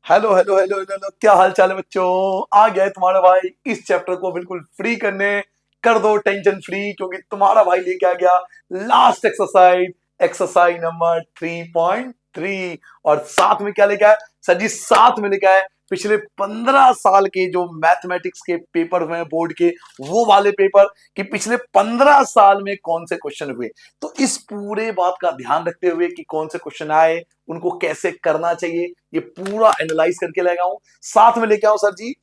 Hello hello hello hello hello, क्या हाल चाल है बच्चों। आ गया है तुम्हारा भाई इस चैप्टर को बिल्कुल फ्री करने। कर दो टेंशन फ्री, क्योंकि तुम्हारा भाई लेके आ गया लास्ट एक्सरसाइज, एक्सरसाइज नंबर 3.3। और साथ में क्या लेके आए सर जी? साथ में लेके आए पिछले 15 साल के जो मैथमेटिक्स के पेपर हुए हैं बोर्ड के, वो वाले पेपर कि पिछले 15 साल में कौन से क्वेश्चन हुए। तो इस पूरे बात का ध्यान रखते हुए कि कौन से क्वेश्चन आए, उनको कैसे करना चाहिए, ये पूरा एनालाइज करके लेके आऊं। साथ में लेके आओ सर जी,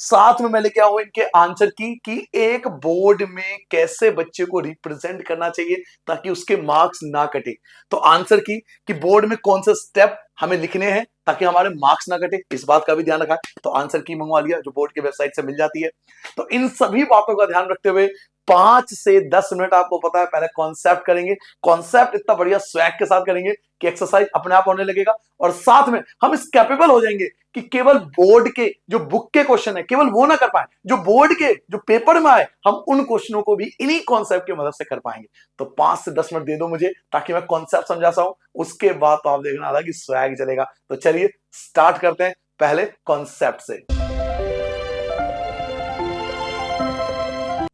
साथ में मैं लेके आऊं इनके आंसर की कि एक बोर्ड में कैसे बच्चे को रिप्रेजेंट करना चाहिए ताकि उसके मार्क्स ना कटे। तो आंसर की कि बोर्ड में कौन से स्टेप हमें लिखने हैं ताकि हमारे मार्क्स ना कटे, इस बात का भी ध्यान रखा है। तो आंसर की मंगवा लिया जो बोर्ड के वेबसाइट से मिल जाती है। तो इन सभी बातों का ध्यान रखते हुए 5 से 10 मिनट आपको पता है पहले कॉन्सेप्ट करेंगे। कॉन्सेप्ट इतना बढ़िया स्वैग के साथ करेंगे कि एक्सरसाइज अपने आप होने लगेगा, और साथ में हम इस कैपेबल हो जाएंगे कि केवल बोर्ड के जो बुक के क्वेश्चन है केवल वो ना कर पाए, जो बोर्ड के जो पेपर में आए हम उन क्वेश्चनों को भी इन्हीं कॉन्सेप्ट की मदद से कर पाएंगे। तो 5 से 10 मिनट दे दो मुझे ताकि मैं कॉन्सेप्ट समझा सकूं, उसके बाद तो आप देखना था कि स्वैग चलेगा। तो चलिए स्टार्ट करते हैं पहले कॉन्सेप्ट से।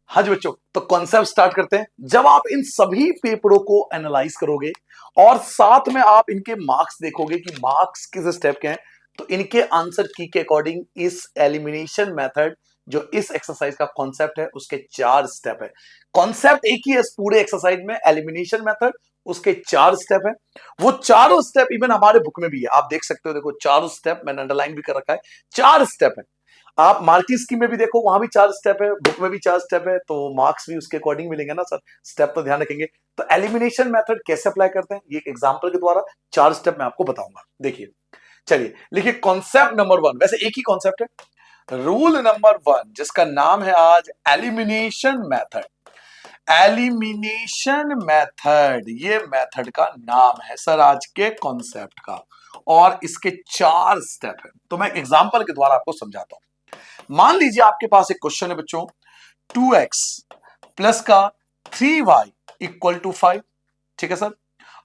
हाँ जी बच्चों, तो कॉन्सेप्ट स्टार्ट करते हैं। जब आप इन सभी पेपरों को एनालाइज करोगे और साथ में आप इनके मार्क्स देखोगे कि मार्क्स किस स्टेप के हैं, तो इनके आंसर की के अकॉर्डिंग इस एलिमिनेशन मेथड जो इस एक्सरसाइज का कॉन्सेप्ट है उसके 4 स्टेप है। कॉन्सेप्ट एक ही है इस पूरे एक्सरसाइज में, एलिमिनेशन मेथड, उसके 4 स्टेप है। वो चारों स्टेप इवन हमारे बुक में भी है, आप देख सकते हो। देखो चारों स्टेप मैंने अंडरलाइन भी कर रखा है, 4 स्टेप है। आप माल्टी स्कीम में भी देखो, वहां भी 4 स्टेप है, बुक में भी 4 स्टेप है, तो मार्क्स भी उसके अकॉर्डिंग मिलेंगे ना सर। स्टेप तो ध्यान रखेंगे। तो एलिमिनेशन मेथड कैसे अप्लाई करते हैं ये एक एग्जांपल के द्वारा 4 स्टेप मैं आपको बताऊंगा। देखिए, चलिए लिखिए कॉन्सेप्ट नंबर 1, वैसे एक ही कॉन्सेप्ट है। रूल नंबर 1 जिसका नाम है आज एलिमिनेशन मेथड। एलिमिनेशन मेथड, ये मेथड का नाम है सर आज के कॉन्सेप्ट का, और इसके 4 स्टेप है। तो मैं एग्जांपल के द्वारा आपको समझाता हूं। मान लीजिए आपके पास एक क्वेश्चन है बच्चों, 2x प्लस का 3y इक्वल टू 5, ठीक है सर,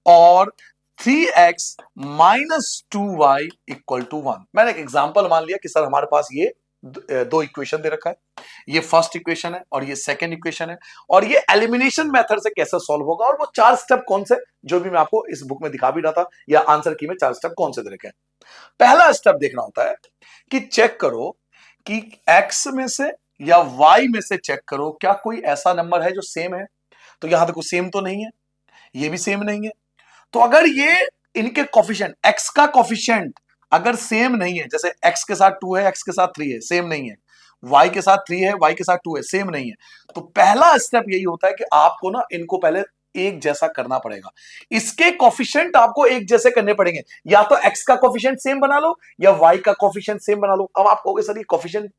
और 3x minus 2y equal to 1। मैंने एक एग्जांपल मान लिया कि सर हमारे पास ये दो इक्वेशन दे रखा है, ये फर्स्ट इक्वेशन है और ये सेकंड इक्वेशन है, और ये एलिमिनेशन मेथड से कैसे सॉल्व होगा, और वो 4 स्टेप कौन से जो भी मैं आपको इस बुक में दिखा भी रहा था, या आंसर की में 4 स्टेप कौन से दे रखे हैं। पहला स्टेप देखना होता है कि चेक करो कि x में से या y में से चेक करो क्या कोई ऐसा नंबर है जो सेम है। तो यहां देखो सेम तो नहीं है, ये भी सेम नहीं है। तो अगर ये इनके कोफिशिएंट, x का कोफिशिएंट अगर सेम नहीं है, जैसे x के साथ 2 है, x के साथ 3 है, सेम नहीं है, y के साथ 3 है, y के साथ 2 है, सेम नहीं है, तो पहला स्टेप यही होता है कि आपको ना इनको पहले एक जैसा करना पड़ेगा। इसके कोफिशिएंट आपको एक जैसे करने पड़ेंगे, या तो x का कोफिशिएंट सेम बना लो या y का कोफिशिएंट सेम बना लो। अब आप कहोगे सर ये कोफिशिएंट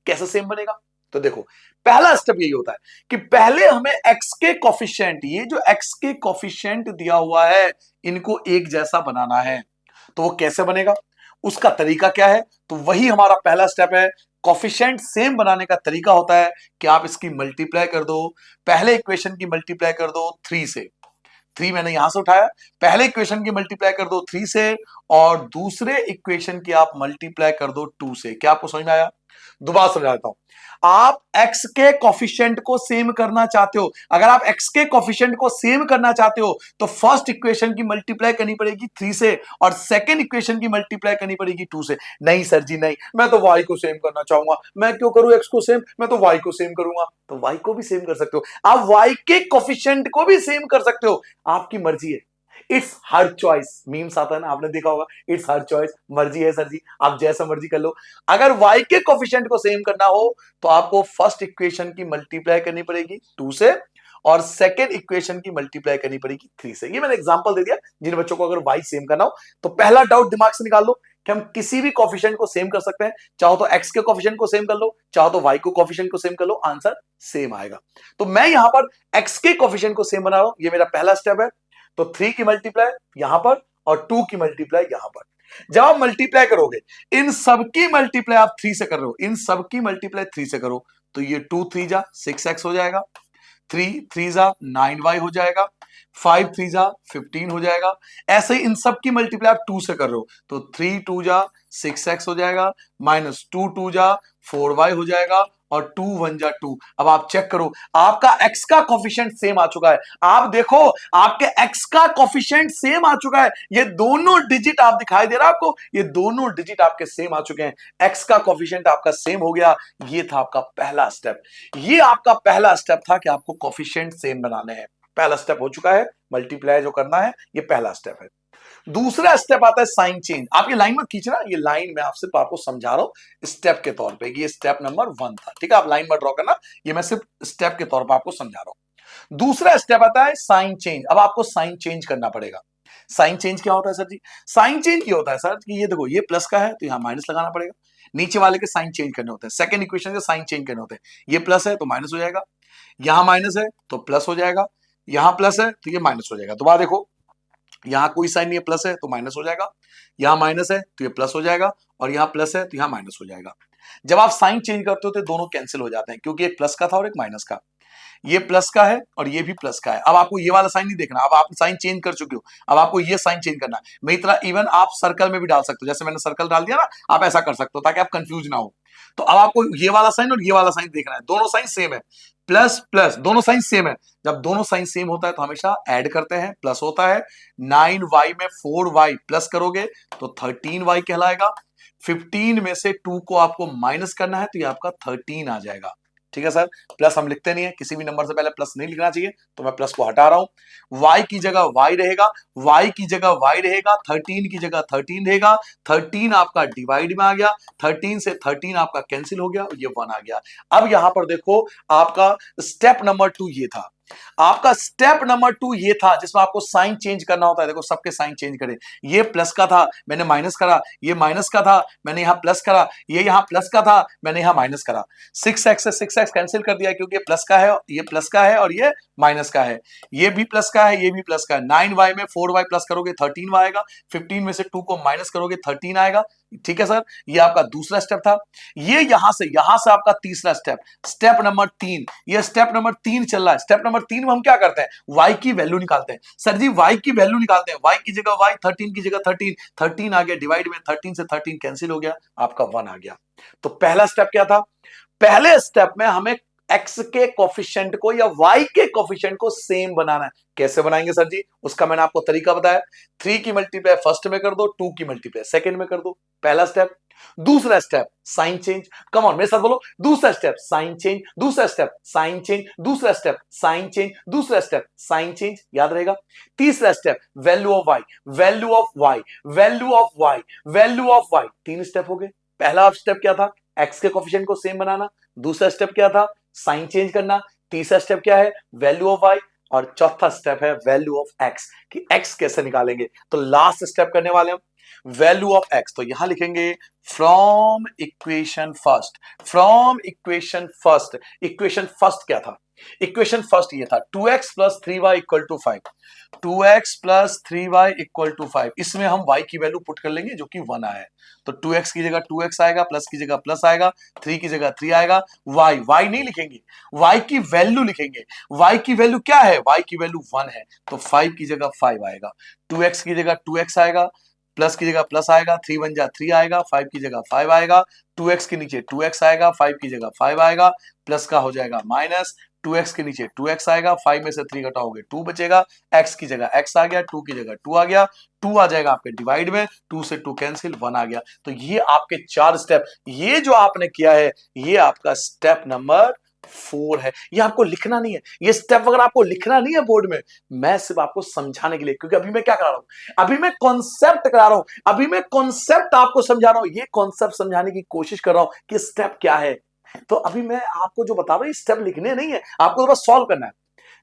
कैसे सेम बनेगा? तो देखो पहला स्टेप यही होता है कि पहले हमें x के कोफिशिएंट, ये जो x के कोफिशिएंट दिया हुआ है, इनको एक जैसा बनाना है। तो वो कैसे बनेगा, उसका तरीका क्या है? तो वही हमारा पहला स्टेप है। कोफिशिएंट सेम बनाने का तरीका होता है कि आप इसकी मल्टीप्लाई कर दो, पहले इक्वेशन की मल्टीप्लाई कर दो 3 से, 3 मैंने यहां से उठाया, पहले इक्वेशन की मल्टीप्लाई कर दो 3 से, और दूसरे इक्वेशन की आप मल्टीप्लाई कर दो 2 से। क्या आपको समझ में आया? दोबारा समझा देता हूं। आप x के कोफिशिएंट को सेम करना चाहते हो, अगर आप x के कोफिशिएंट को सेम करना चाहते हो तो फर्स्ट इक्वेशन की मल्टीप्लाई करनी पड़ेगी 3 से, और सेकंड इक्वेशन की मल्टीप्लाई करनी पड़ेगी 2 से। नहीं सर जी नहीं, मैं तो y को सेम करना चाहूंगा, मैं क्यों करूं x को सेम, मैं तो y को सेम करूंगा। तो y को भी सेम कर सकते हो, आप y के कोफिशिएंट को भी सेम कर सकते हो, आपकी मर्जी है। इट्स हर चॉइस, मीम्स आता है ना, आपने देखा होगा, इट्स हर चॉइस, मर्जी है सर जी, आप जैसा मर्जी कर लो। अगर y के कोफिशिएंट को सेम करना हो तो आपको फर्स्ट इक्वेशन की मल्टीप्लाई करनी पड़ेगी 2 से, और सेकंड इक्वेशन की मल्टीप्लाई करनी पड़ेगी 3 से। ये मैंने एग्जांपल दे दिया जिन बच्चों को अगर y सेम करना हो। तो पहला डाउट दिमाग से निकाल लो कि हम किसी भी कोफिशिएंट को सेम कर सकते हैं, चाहो तो x के कोफिशिएंट को सेम कर लो, चाहो तो y को कोफिशिएंट को सेम कर लो, आंसर सेम आएगा। तो मैं यहां पर x के कोफिशिएंट को सेम बना रहा हूं, ये मेरा पहला स्टेप है। तो 3 की मल्टीप्लाई यहां पर और 2 की मल्टीप्लाई यहां पर। जब आप मल्टीप्लाई करोगे, इन सबकी मल्टीप्लाई आप 3 से कर रहे हो, इन सबकी मल्टीप्लाई 3 से करो, तो ये 2 3 जा 6x हो जाएगा, 3 3 जा 9y हो जाएगा, 5 3 जा 15 हो जाएगा। ऐसे ही इन सब की मल्टीप्लाई आप 2 से कर रहे हो तो 3 2 जा 6x हो जाएगा, माइनस 2 2 जा 4y हो जाएगा, और 2 1 जा 2। अब आप चेक करो, आपका x का कोफिशिएंट सेम आ चुका है। आप देखो, आपके x का कोफिशिएंट सेम आ चुका है। ये दोनों डिजिट आप दिखाई दे रहा है आपको, ये दोनों डिजिट आपके सेम आ चुके हैं। x का कोफिशिएंट आपका सेम हो गया। ये था आपका पहला स्टेप। ये आपका पहला स्टेप था कि आपको कोफिशिएंट सेम बनाने हैं। पहला स्टेप हो चुका है, मल्टीप्लाई जो करना है, ये पहला स्टेप है। दूसरा स्टेप आता है साइन चेंज। आप ये लाइन मत खींचना, ये लाइन मैं सिर्फ आपको समझा रहा हूं स्टेप के तौर पे। ये स्टेप नंबर 1 था, ठीक है, आप लाइन मत ड्रॉ करना, ये मैं सिर्फ स्टेप के तौर पे आपको समझा रहा हूं। दूसरा स्टेप आता है साइन चेंज। अब आपको साइन चेंज करना पड़ेगा। साइन चेंज क्या होता है सर जी? साइन चेंज ये होता है सर कि ये देखो, ये प्लस का है तो यहां माइनस लगाना पड़ेगा। नीचे वाले के साइन चेंज करने होते हैं, सेकंड इक्वेशन के साइन चेंज करने होते हैं। ये प्लस है तो माइनस हो जाएगा, यहां माइनस है तो प्लस हो जाएगा, यहां प्लस है तो ये माइनस हो जाएगा। दोबारा देखो, यहां कोई साइन नहीं है, प्लस है तो माइनस हो जाएगा, यहां माइनस है तो ये प्लस हो जाएगा, और यहां प्लस है तो यहां माइनस हो जाएगा। जब आप साइन चेंज करते हो तो दोनों कैंसिल हो जाते हैं, क्योंकि एक प्लस का था और एक माइनस का। ये प्लस का है और ये भी प्लस का है। अब आपको ये वाला साइन नहीं देखना, अब आप साइन चेंज कर चुके हो, अब आपको ये साइन चेंज करना है। मेरी तरह इवन आप सर्कल में भी डाल सकते हो, जैसे मैंने सर्कल डाल दिया ना, आप ऐसा कर सकते हो ताकि आप कंफ्यूज ना हो। तो अब आपको ये वाला साइन और ये वाला साइन देखना है, दोनों साइन सेम है, प्लस प्लस दोनों साइन सेम है। जब दोनों साइन सेम होता है तो हमेशा ऐड करते हैं, प्लस होता है। 9y में 4y प्लस करोगे तो 13y कहलाएगा। 15 में से 2 को आपको माइनस करना है तो ये आपका 13 आ जाएगा। ठीक है सर, प्लस हम लिखते नहीं है, किसी भी नंबर से पहले प्लस नहीं लिखना चाहिए, तो मैं प्लस को हटा रहा हूं। y की जगह y रहेगा, y की जगह y रहेगा, 13 की जगह 13 रहेगा। 13 आपका डिवाइड में आ गया, 13 से 13 आपका कैंसिल हो गया, ये 1 आ गया। अब यहां पर देखो, आपका स्टेप नंबर 2 ये था। आपका स्टेप नंबर 2 ये था जिसमें आपको साइन चेंज करना होता है। देखो, सबके साइन चेंज करें। ये प्लस का था, मैंने माइनस करा, ये माइनस का था, मैंने यहां प्लस करा, ये यहां प्लस का था, मैंने यहां माइनस करा। 6x से 6x कैंसिल कर दिया, क्योंकि ये प्लस का है, ये प्लस का है, और ये माइनस का है। ये भी प्लस का है, ये भी प्लस का है। 9y में 4y प्लस करोगे 13y आएगा, 15 में से 2 को माइनस करोगे 13 आएगा। ठीक है सर, ये आपका दूसरा स्टेप था। ये यहां से आपका तीसरा स्टेप, स्टेप नंबर 3। ये स्टेप नंबर 3 चल रहा है। स्टेप नंबर 3 में हम क्या करते हैं? y की वैल्यू निकालते हैं। सर जी, y की वैल्यू निकालते हैं, y की जगह y, 13 की जगह 13, 13 आ गया डिवाइड में, 13 से 13 कैंसिल हो गया, आपका 1 आ गया। तो पहला स्टेप क्या था? पहले स्टेप में हमें x के कोफिशिएंट को या y के कोफिशिएंट को सेम बनाना है। कैसे बनाएंगे सर जी? उसका मैंने आपको तरीका बताया। 3 की मल्टीप्लाई फर्स्ट में कर दो, 2 की मल्टीप्लाई सेकंड में कर दो, पहला स्टेप। दूसरा step sign change, come on मेरे साथ बोलो। दूसरा स्टेप साइन चेंज, दूसरा स्टेप साइन चेंज, दूसरा स्टेप साइन चेंज, दूसरा स्टेप साइन चेंज, याद रहेगा। तीसरा step value of y, value of y, value of y, value of y। 3 step हो गए। पहला स्टेप क्या था? x के कोफिशिएंट को सेम बनाना। दूसरा स्टेप क्या था? साइन चेंज करना। तीसरा स्टेप क्या है? Value of y। और चौथा स्टेप है वैल्यू ऑफ x, कि x कैसे निकालेंगे। तो लास्ट स्टेप करने वाले हम वैल्यू ऑफ x। तो यहां लिखेंगे from equation first, from equation first. Equation first क्या था? इक्वेशन फर्स्ट ये था 2x plus 3y equal to 5, 2x plus 3y equal to 5। इसमें हम y की वैल्यू पुट कर लेंगे जो कि 1 आया है। तो 2x की जगह 2x आएगा, प्लस की जगह प्लस आएगा, 3 की जगह 3 आएगा। y नहीं लिखेंगे, y की वैल्यू लिखेंगे। y की वैल्यू क्या है? y की वैल्यू 1 है, तो 5 की जगह 5 आएगा। 2x की जगह 2x आएगा, प्लस की जगह प्लस आएगा, 3 1 जा 3 आएगा, 5 की जगह 5 आएगा। 2x के नीचे 2x आएगा, 5 की जगह 5 आएगा, प्लस का हो जाएगा माइनस। 2x के नीचे 2x आएगा, 5 में से 3 घटाओगे 2 बचेगा, x की जगह x आ गया, 2 की जगह 2 आ गया, 2 आ जाएगा आपके डिवाइड में, 2 से 2 कैंसिल, 1 आ गया। तो ये आपके 4 स्टेप, ये जो आपने किया है ये आपका स्टेप नंबर 4 है। ये आपको लिखना नहीं है, ये स्टेप वगैरह आपको लिखना नहीं है बोर्ड में, मैं सिर्फ आपको समझाने के लिए, क्योंकि अभी मैं क्या करा रहा हूं? अभी मैं कॉन्सेप्ट करा रहा हूं, अभी मैं कॉन्सेप्ट आपको समझा रहा हूं। ये कॉन्सेप्ट समझाने की कोशिश कर रहा हूं कि स्टेप क्या है। तो अभी मैं आपको जो बता रहा हूं, ये स्टेप लिखने नहीं है, आपको थोड़ा सॉल्व करना है।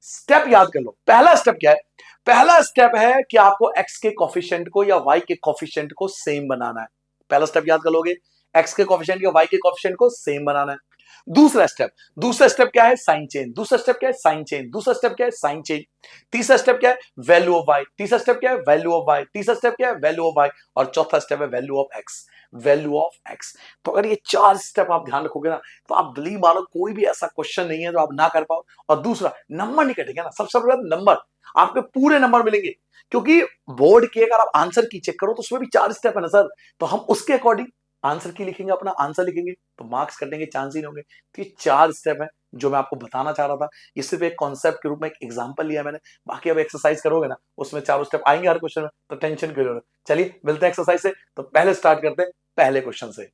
स्टेप याद कर लो। पहला स्टेप क्या है? पहला स्टेप है कि आपको x के कोफिशिएंट को या y के कोफिशिएंट को सेम बनाना है। पहला स्टेप याद कर लोगे, x के कोफिशिएंट या y के कोफिशिएंट को सेम बनाना है। दूसरा स्टेप क्या है? Sign change. दूसरा स्टेप क्या है? Sign change. दूसरा स्टेप क्या है? Sign change. तीसरा स्टेप क्या है? Value of Y. तीसरा स्टेप क्या है? Value of Y. तीसरा स्टेप क्या है? Value of Y. और चौथा स्टेप है value of X. Value of X. तो अगर ये 4 स्टेप आप ध्यान रखोगे ना, तो आप बिलीव मानो कोई भी ऐसा क्वेश्चन नहीं है जो आप ना कर पाओ। और दूसरा, नंबर नहीं कटेगा ना। सबसे बड़ा नंबर, आपके पूरे नंबर मिलेंगे, क्योंकि बोर्ड के अगर आप आंसर की चेक करो तो उसमें भी 4 स्टेप है ना सर, तो हम उसके अकॉर्डिंग आंसर की लिखेंगे, अपना आंसर लिखेंगे, तो मार्क्स कटने के चांस ही नहीं होंगे। तो ये 4 स्टेप है जो मैं आपको बताना चाह रहा था। ये सिर्फ एक कॉन्सेप्ट के रूप में एक एग्जांपल लिया मैंने। बाकी अब एक्सरसाइज करोगे ना, उसमें चारों स्टेप आएंगे हर क्वेश्चन में, तो टेंशन क्यों ले रहे हो। चलिए मिलते हैं एक्सरसाइज से। तो पहले स्टार्ट करते हैं पहले क्वेश्चन से।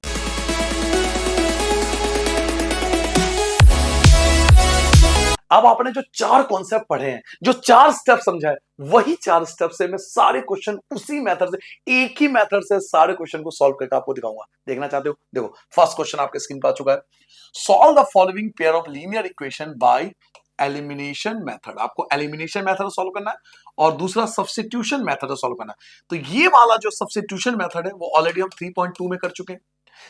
अब आपने जो 4 कॉन्सेप्ट पढ़े हैं, जो 4 स्टेप समझा है, वही 4 स्टेप से मैं सारे क्वेश्चन उसी मेथड से, एक ही मेथड से सारे क्वेश्चन को सॉल्व करके आपको दिखाऊंगा। देखना चाहते हो? देखो, फर्स्ट क्वेश्चन आपके स्क्रीन पर आ चुका है। Solve the following pair of linear equation by elimination method. आपको एलिमिनेशन मेथड सॉल्व करना है और दूसरा सब्स्टिट्यूशन मेथड सॉल्व करना है। तो ये वाला जो सब्स्टिट्यूशन मेथड है वो ऑलरेडी हम 3.2 में कर चुके हैं।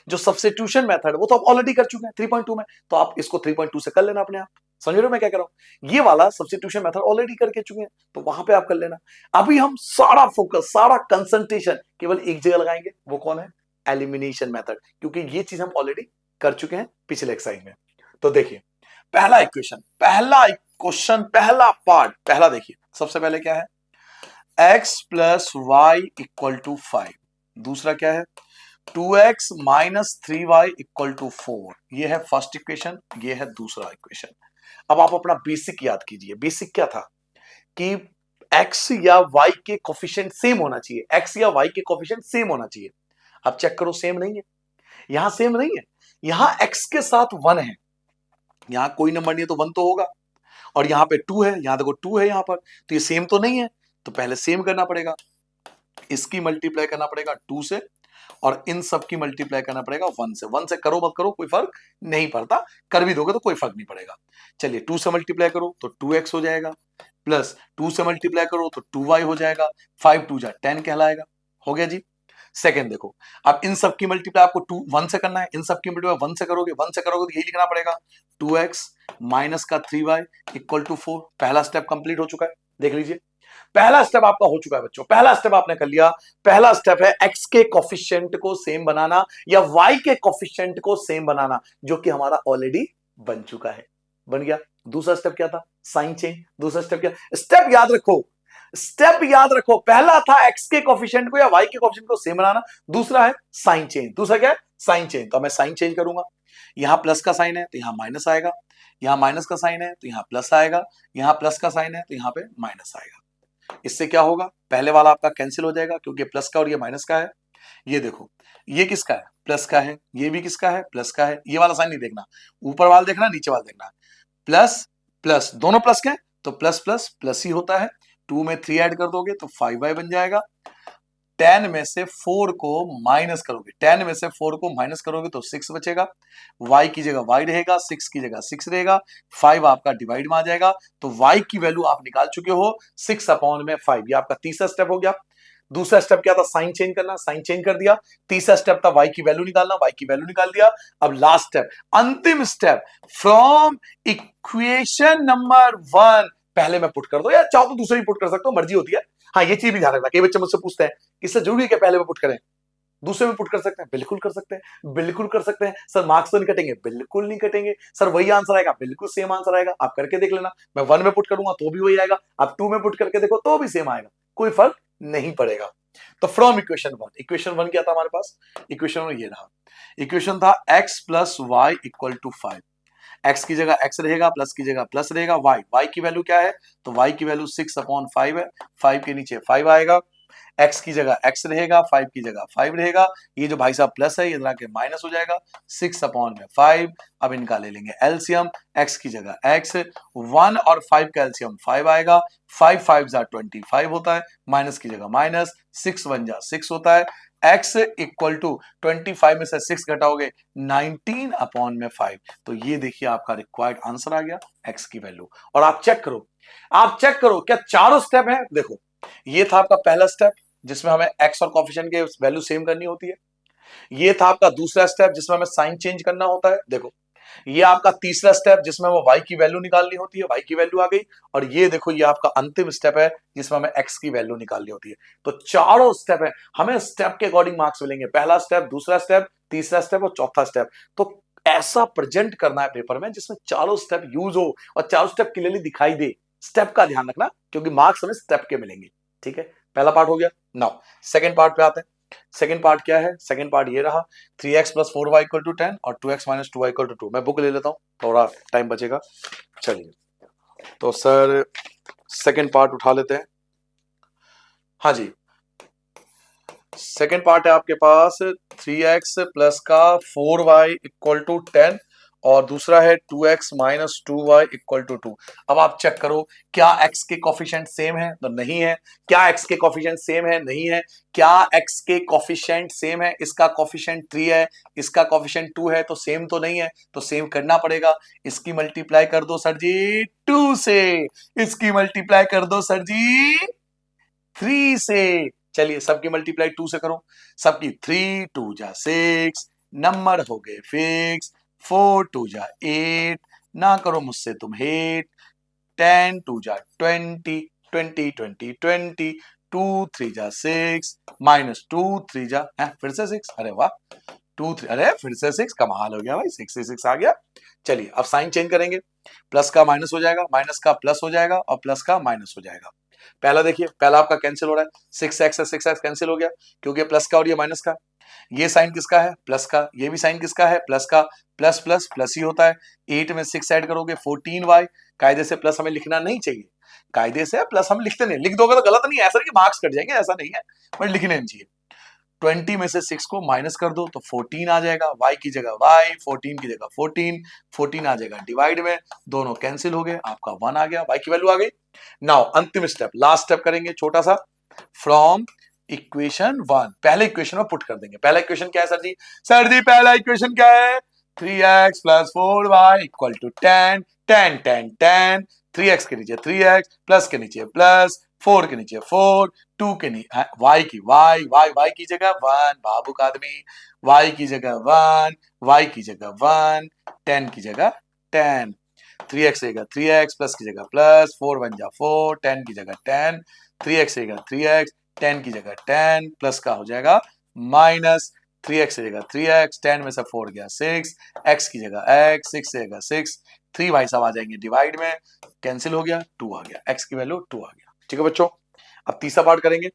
जो सब्स्टिट्यूशन मेथड है वो तो आप ऑलरेडी कर चुके हैं 3.2 में, तो आप इसको 3.2 से कर लेना अपने आप। समझ रहे हो मैं क्या कर रहा हूं? ये वाला सब्स्टिट्यूशन मेथड ऑलरेडी करके चुके हैं, तो वहां पे आप कर लेना। अभी हम सारा फोकस, सारा कंसंट्रेशन केवल एक जगह लगाएंगे, वो कौन है? एलिमिनेशन मेथड, क्योंकि ये चीज हम ऑलरेडी कर चुके हैं पिछले एक्सरसाइज में। तो देखिए, पहला इक्वेशन, पहला क्वेश्चन, पहला पार्ट, पहला देखिए, सबसे पहले क्या है? x plus Y equal to 5। दूसरा क्या है? 2x minus 3y equal to 4। ये है फर्स्ट इक्वेशन, ये है दूसरा इक्वेशन। अब आप अपना बेसिक याद कीजिए। बेसिक क्या था कि x या y के कोफिशिएंट सेम होना चाहिए। x या y के कोफिशिएंट सेम होना चाहिए। अब चेक करो, सेम नहीं है, यहां सेम नहीं है। यहां x के साथ 1 है, यहां कोई नंबर नहीं है तो 1 तो होगा। और यहां पे 2 है, यहां देखो 2 है यहां पर, तो ये सेम तो नहीं है, तो पहले सेम करना पड़ेगा। इसकी मल्टीप्लाई करना पड़ेगा 2 से, और इन सब की मल्टीप्लाई करना पड़ेगा 1 से। 1 से करो मत करो कोई फर्क नहीं पड़ता, कर भी दोगे तो कोई फर्क नहीं पड़ेगा। चलिए 2 से मल्टीप्लाई करो तो 2x हो जाएगा, प्लस 2 से मल्टीप्लाई करो तो 2y हो जाएगा, 5 2 जा 10 कहलाएगा। हो गया जी। सेकंड देखो, अब इन सब की मल्टीप्लाई आपको 1 से करना है, इन सब की मल्टीप्लाई 1 से करोगे, 1 से करोगे तो यही लिखना पड़ेगा 2x माइनस का 3y इक्वल टू 4। पहला स्टेप कंप्लीट हो चुका है, देख लीजिए, पहला स्टेप आपका हो चुका है बच्चों। पहला स्टेप आपने कर लिया। पहला स्टेप है x के कोफिशिएंट को सेम बनाना या y के कोफिशिएंट को सेम बनाना, जो कि हमारा ऑलरेडी बन चुका है, बन गया। दूसरा स्टेप क्या था? Sign change. दूसरा स्टेप क्या? स्टेप याद रखो, स्टेप याद रखो। पहला था x के कोफिशिएंट को या y के कोफिशिएंट को सेम बनाना, दूसरा है साइन चेंज। दूसरा क्या है? Sign change. तो मैं साइन चेंज करूंगा, यहां प्लस का साइन है तो यहां माइनस आएगा, यहां माइनस का साइन है तो यहां प्लस आएगा, यहां प्लस का साइन है तो यहां पे माइनस आएगा। इससे क्या होगा? पहले वाला आपका कैंसिल हो जाएगा, क्योंकि प्लस का और ये माइनस का है। ये देखो, ये किसका है? प्लस का है। ये भी किसका है? प्लस का है। ये वाला साइन नहीं देखना, ऊपर वाला देखना, नीचे वाला देखना। प्लस प्लस दोनों प्लस के, तो प्लस प्लस प्लस ही होता है। 2 में 3 ऐड कर दोगे तो 5y बन जाएगा। 10 में से 4 को माइनस करोगे, 10 में से 4 को माइनस करोगे तो 6 बचेगा। y की जगह y रहेगा, 6 की जगह 6 रहेगा, 5 आपका डिवाइड में आ जाएगा। तो y की वैल्यू आप निकाल चुके हो 6 अपॉन में 5। ये आपका तीसरा स्टेप हो गया। दूसरा स्टेप क्या था? साइन चेंज करना, साइन चेंज कर दिया। तीसरा स्टेप था y की वैल्यू निकालना, y की वैल्यू निकाल दिया। अब लास्ट स्टेप, अंतिम स्टेप, फ्रॉम इक्वेशन नंबर 1 पहले में पुट कर दो, या चाहो तो दूसरे भी पुट कर सकते हो, मर्जी होती है। हाँ, ये चीज भी ध्यान रखना, कई बच्चे मुझसे पूछते हैं इससे जरूरी है कि पहले में पुट करें, दूसरे में पुट कर सकते हैं? बिल्कुल कर सकते हैं, बिल्कुल कर सकते हैं। सर मार्क्स तो नहीं कटेंगे? बिल्कुल नहीं कटेंगे। सर वही आंसर आएगा? बिल्कुल सेम आंसर आएगा। आप करके देख लेना, मैं 1 में पुट करूंगा तो भी वही आएगा, आप 2 में पुट करके देखो तो भी सेम आएगा, कोई फर्क नहीं पड़ेगा। तो फ्रॉम इक्वेशन 1, इक्वेशन 1 क्या था हमारे पास? इक्वेशन 1 ये रहा, इक्वेशन था x plus Y equal to 5। x की जगह x रहेगा, प्लस की जगह प्लस रहेगा, y की वैल्यू क्या है? तो y की वैल्यू 6 अपॉन 5 है, 5 के नीचे 5 आएगा। x की जगह x रहेगा, 5 की जगह 5 रहेगा। ये जो भाई साहब प्लस है ये इधर आके माइनस हो जाएगा, 6 अपॉन में 5। अब इनका ले लेंगे एलसीएम, x की जगह x, 1 और 5 का एलसीएम 5 आएगा, 5 5 जा 25 होता है, माइनस की जगह माइनस, 6 1 जा 6 होता है। x इक्वल टू 25 में से 6 घटाओगे 19 अपॉन में 5। तो ये देखिए आपका रिक्वायर्ड आंसर आ गया, x की वैल्यू। और आप चेक करो, आप चेक करो क्या चारों स्टेप है? देखो, ये था आपका पहला स्टेप जिसमें हमें x और कोफिशिएंट के वैल्यू सेम करनी होती है। ये था आपका दूसरा स्टेप जिसमें हमें साइन चेंज करना होता है। देखो, ये आपका तीसरा स्टेप जिसमें वो y की वैल्यू निकालनी होती है, y की वैल्यू आ गई। और ये देखो ये आपका अंतिम स्टेप है जिसमें हमें x की वैल्यू निकालनी होती है। तो चारों स्टेप है, हमें स्टेप के अकॉर्डिंग मार्क्स मिलेंगे, पहला स्टेप, दूसरा स्टेप, तीसरा स्टेप और चौथा स्टेप। तो ऐसा प्रेजेंट करना है पेपर में जिसमें चारों स्टेप यूज हो और चारों स्टेप क्लियरली दिखाई दे। स्टेप का ध्यान रखना क्योंकि मार्क्स हमें स्टेप के मिलेंगे। ठीक है, पहला पार्ट हो गया। नाउ सेकंड पार्ट पे आते हैं। सेकंड पार्ट क्या है? सेकंड पार्ट ये रहा, 3x plus 4y equal to 10 और 2x minus 2y equal to 2। मैं बुक ले लेता हूँ, थोड़ा टाइम बचेगा। चलिए, तो सर सेकंड पार्ट उठा लेते हैं। हाँ जी, सेकंड पार्ट है आपके पास 3x प्लस का 4y इक्वल टू 10 और दूसरा है 2x minus 2y equal to 2। अब आप चेक करो, क्या x के कोफिशिएंट सेम है? तो नहीं है। क्या x के कोफिशिएंट सेम है? नहीं है। क्या x के कोफिशिएंट सेम है? इसका कोफिशिएंट 3 है, इसका कोफिशिएंट 2 है, तो सेम तो नहीं है, तो सेम करना पड़ेगा। इसकी मल्टीप्लाई कर दो सर जी 2 से, इसकी मल्टीप्लाई कर दो सर जी 3 से। चलिए सबकी मल्टीप्लाई 2 से करो, सबकी 3 2 जा 6, नंबर हो गए फिक्स। 4 2 जा 8, ना करो मुझसे तुम हेट। 10 2 जा 20, 20 20 20, 2 3 जा 6 माइनस 2 3 जा फिर से 6। अरे वाह, 2 3, अरे फिर से 6, कमाल हो गया भाई, 6 से 6 आ गया। चलिए अब साइन चेंज करेंगे, प्लस का माइनस हो जाएगा, माइनस का प्लस हो जाएगा और प्लस का माइनस हो जाएगा। पहला देखिए, पहला आपका कैंसिल हो रहा है, 6x से 6x कैंसिल हो गया क्योंकि प्लस का और ये माइनस का। ये साइन किसका है? प्लस का। ये भी साइन किसका है? प्लस का। प्लस प्लस प्लस ही होता है। 8 में 6 ऐड करोगे 14y। कायदे से प्लस हमें लिखना नहीं चाहिए, कायदे से प्लस हम लिखते नहीं, लिख दोगे तो गलत नहीं है, ऐसा नहीं कि मार्क्स कट जाएंगे, ऐसा नहीं है, बट लिखने नहीं चाहिए। 20 में से 6 को माइनस कर दो तो 14 आ जाएगा, y की जगह y, 14 की जगह 14, 14 आ जाएगा डिवाइड में, दोनों कैंसिल हो गए, आपका 1 आ गया, y की वैल्यू आ गई। नाउ अंतिम स्टेप, लास्ट स्टेप करेंगे छोटा सा, फ्रॉम इक्वेशन 1, पहले इक्वेशन में पुट कर देंगे। पहला इक्वेशन क्या है सर जी? सर जी पहला इक्वेशन क्या है? 3x plus 4y equal to 10, 10 10 10, 3x के नीचे 3x, प्लस के नीचे प्लस, 4 के नीचे 4, 2 के नीचे y की y की जगह 1, बाबू का आदमी, y की जगह 1, y की जगह 1, 10 की जगह 10, 3x की जगह 3x, प्लस की जगह प्लस, 4 1 जा 4, 10 की जगह 10, 3x की जगह 3x, 10 की जगह 10, प्लस का हो जाएगा माइनस, 3x की जगह 3x, 10 में से 4 गया 6, x की जगह x, 6 से जगह 6, 3 भाई साहब आ जाएंगे डिवाइड में, कैंसिल हो गया, 2 आ गया, x की वैल्यू 2 आ गया। ठीक है बच्चों, अब तीसरा पार्ट करेंगे।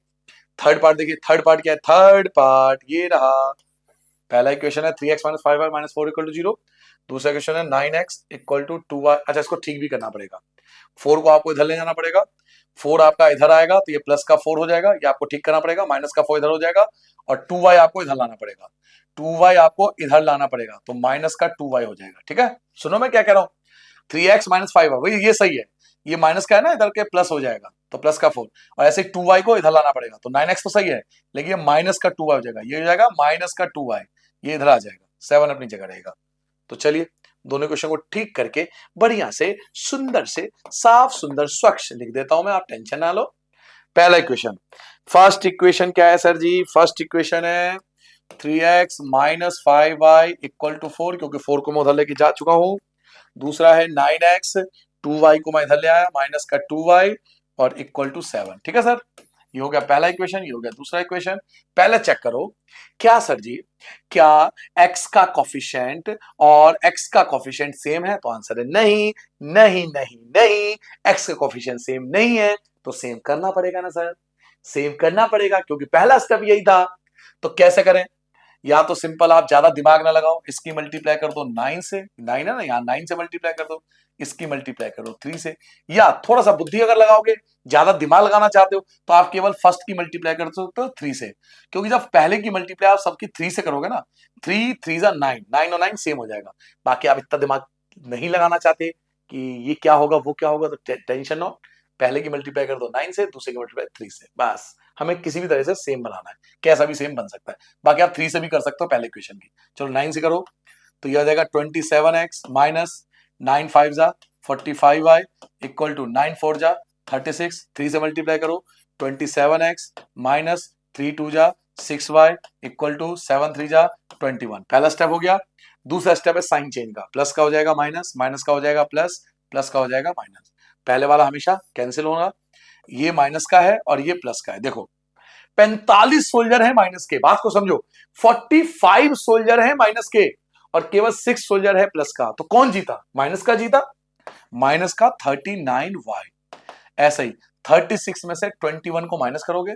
थर्ड पार्ट देखिए, थर्ड पार्ट क्या है? थर्ड पार्ट ये रहा, पहला इक्वेशन है 3x minus 5y minus 4 equal to 0, दूसरा क्वेश्चन है 9x इक्वल टू 2y। अच्छा इसको ठीक भी करना पड़ेगा, 4 को आपको इधर ले जाना पड़ेगा, 4 आपका इधर आएगा तो ये प्लस का 4 हो जाएगा, ये आपको ठीक करना पड़ेगा, माइनस का 4 इधर हो जाएगा और 2y आपको इधर लाना पड़ेगा, 2y आपको इधर लाना पड़ेगा तो माइनस का 2y हो जाएगा। ठीक है, सुनो मैं क्या कह रहा हूँ, 3x माइनस 5y वही ये सही है, ये माइनस का है ना, इधर के प्लस हो जाएगा तो प्लस का 4 और ऐसे 2y को इधर लाना पड़ेगा तो 9x तो सही है, लेकिन ये माइनस का 2y हो जाएगा, ये हो जाएगा माइनस का 2y, ये इधर आ जाएगा, 7 अपनी जगह रहेगा। तो चलिए दोनों क्वेश्चन को ठीक करके बढ़िया से सुंदर से साफ सुंदर स्वच्छ लिख देता हूं मैं, आप टेंशन ना लो। पहला इक्वेशन, फर्स्ट इक्वेशन क्या है सर जी? फर्स्ट इक्वेशन है 3x minus 5y equal to 4, क्योंकि 4 को मैं उधर लेके जा चुका हूं। दूसरा है 9x, 2y को मैं इधर ले आया, माइनस का 2y और इक्वल टू 7। ठीक है सर, ये हो गया पहला इक्वेशन, ये हो गया दूसरा इक्वेशन। पहले चेक करो, क्या सर जी क्या x का कोफिशिएंट और x का कोफिशिएंट सेम है? तो आंसर है नहीं नहीं नहीं नहीं, x का कोफिशिएंट सेम नहीं है, तो सेम करना पड़ेगा ना सर, सेम करना पड़ेगा क्योंकि पहला स्टेप यही था। तो कैसे करें? या तो सिंपल आप ज्यादा दिमाग ना लगाओ, इसकी मल्टीप्लाई कर दो 9 से, 9 है ना, यहाँ 9 से मल्टीप्लाई कर दो, इसकी मल्टीप्लाई करो 3 से, या थोड़ा सा बुद्धि अगर लगाओगे, ज्यादा दिमाग लगाना चाहते हो तो आप केवल फर्स्ट की मल्टीप्लाई कर सकते हो 3 से, क्योंकि जब पहले की मल्टीप्लाई आप सबकी 3 से करोगे ना, 3 3 जा 9, 9 और 9 सेम हो जाएगा। बाकी आप इतना दिमाग नहीं लगाना चाहते कि ये क्या होगा वो क्या होगा, तो टेंशन नो, पहले की मल्टीप्लाई कर दो 9 से, दूसरे की मल्टीप्लाई 3 से, बस हमें किसी भी तरह से सेम बनाना है, कैसा भी सेम बन सकता है। बाकी आप 3 से भी कर सकते हो पहले इक्वेशन की। चलो 9 से करो तो यह आ जाएगा 27x माइनस 9 5 जा 45y इक्वल टू 9 4 जा 36, 3 से मल्टीप्लाई करो 27x माइनस 3 2 जा 6y इक्वल टू 7 3 जा 21। पहला स्टेप हो गया। दूसरा स्टेप है साइन चेंज का, प्लस का हो जाएगा माइनस, माइनस का हो जाएगा प्लस, प्लस का हो जाएगा माइनस। पहले वाला हमेशा कैंसिल होगा, ये माइनस का है और ये प्लस का है। देखो 45 सोल्जर है माइनस के, बात को समझो, 45 सोल्जर है माइनस के और केवल 6 सोल्जर है प्लस का। तो कौन जीता? माइनस का जीता, माइनस का 39y। ऐसा ही 36 में से 21 को माइनस करोगे,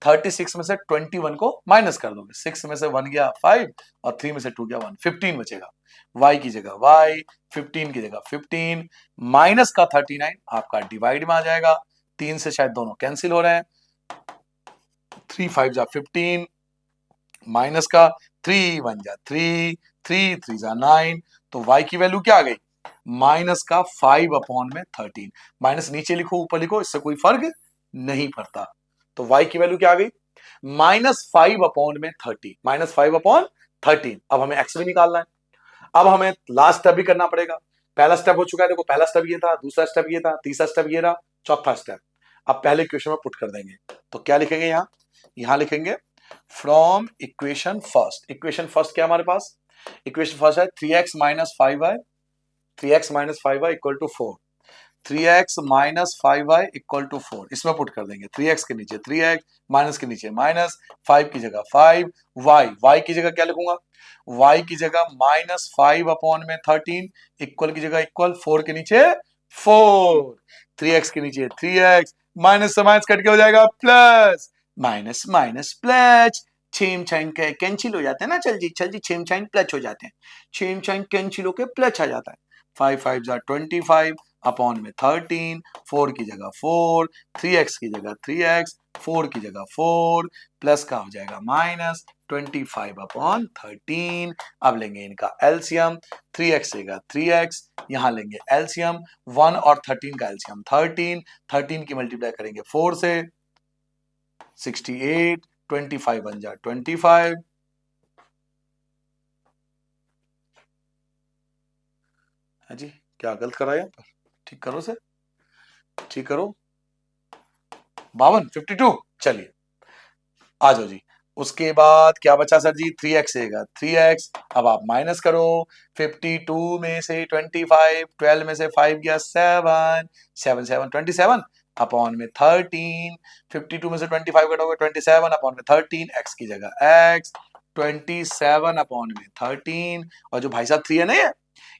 36 में से 21 को माइनस कर दोगे, 6 में से 1 गया 5 और 3 में से 2 गया 1, 15 बचेगा। y की जगह y, 15 की जगह 15, माइनस का 39 आपका डिवाइड में आ जाएगा। 3 से शायद दोनों कैंसिल हो रहे हैं, 3 5 जा 15, माइनस का 3 1 जा 3, 3 3 जा 9। तो y की वैल्यू क्या आ गई? माइनस का 5 अपॉन में 13। माइनस नीचे लिखो ऊपर लिखो, इससे कोई फर्क नहीं पड़ता। तो y की वैल्यू क्या आ गई? माइनस 5 अपॉन में 30, माइनस 5 अपॉन 13। अब हमें x भी निकालना है। अब हमें लास्ट स्टेप भी करना पड़ेगा। पहला स्टेप हो चुका है, देखो पहला स्टेप ये था, दूसरा स्टेप ये था, तीसरा स्टेप ये रहा, चौथा स्टेप। अब पहले इक्वेशन में पुट कर देंगे। तो क्या लिखेंगे यहां लिखेंगे from equation first. Equation first क्या हमारे पास? इक्वेशन फर्स्ट है 3x minus 5y, 3x minus 5y equal to 4, 3x minus 5y equal to 4। इसमें पुट कर देंगे 3x के नीचे 3x, माइनस के नीचे माइनस, 5 की जगह 5, y की जगह क्या लिखूंगा? y की जगह माइनस 5 अपॉन में 13, इक्वल की जगह इक्वल, 4 के नीचे 4, 3x के नीचे 3x, माइनस से माइनस कट के हो जाएगा plus, minus minus plus, same sign cancel हो जाते हैं ना, चल जी छेम छाइन प्लस हो जाते हैं, छेम छाइन कैंसिल होके प्लस आ जाता है। 5 5 जा 25 अपॉन में 13, 4 की जगह 4, 3x की जगह 3x, 4 की जगह 4, प्लस का हो जाएगा माइनस 25 अपॉन 13। अब लेंगे इनका एलसीएम, 3x लेगा 3x, यहां लेंगे एलसीएम 1 और 13 का एलसीएम 13, 13 की मल्टीप्लाई करेंगे 4 से 68, 25 बन जा 25। है जी, क्या गलत करा यहाँ पर? ठीक करो से, ठीक करो। 52 52, चलिए आ जाओ जी। उसके बाद क्या बचा सर जी? 3x रहेगा 3x। अब आप माइनस करो, 52 में से 25, 12 में से 5 गया 7, 7 7 27 अपॉन में 13, 52 में से 25 कटोगे 27 अपॉन में 13, x की जगह x, 27 अपॉन में 13। और जो भाई साहब 3 है ना,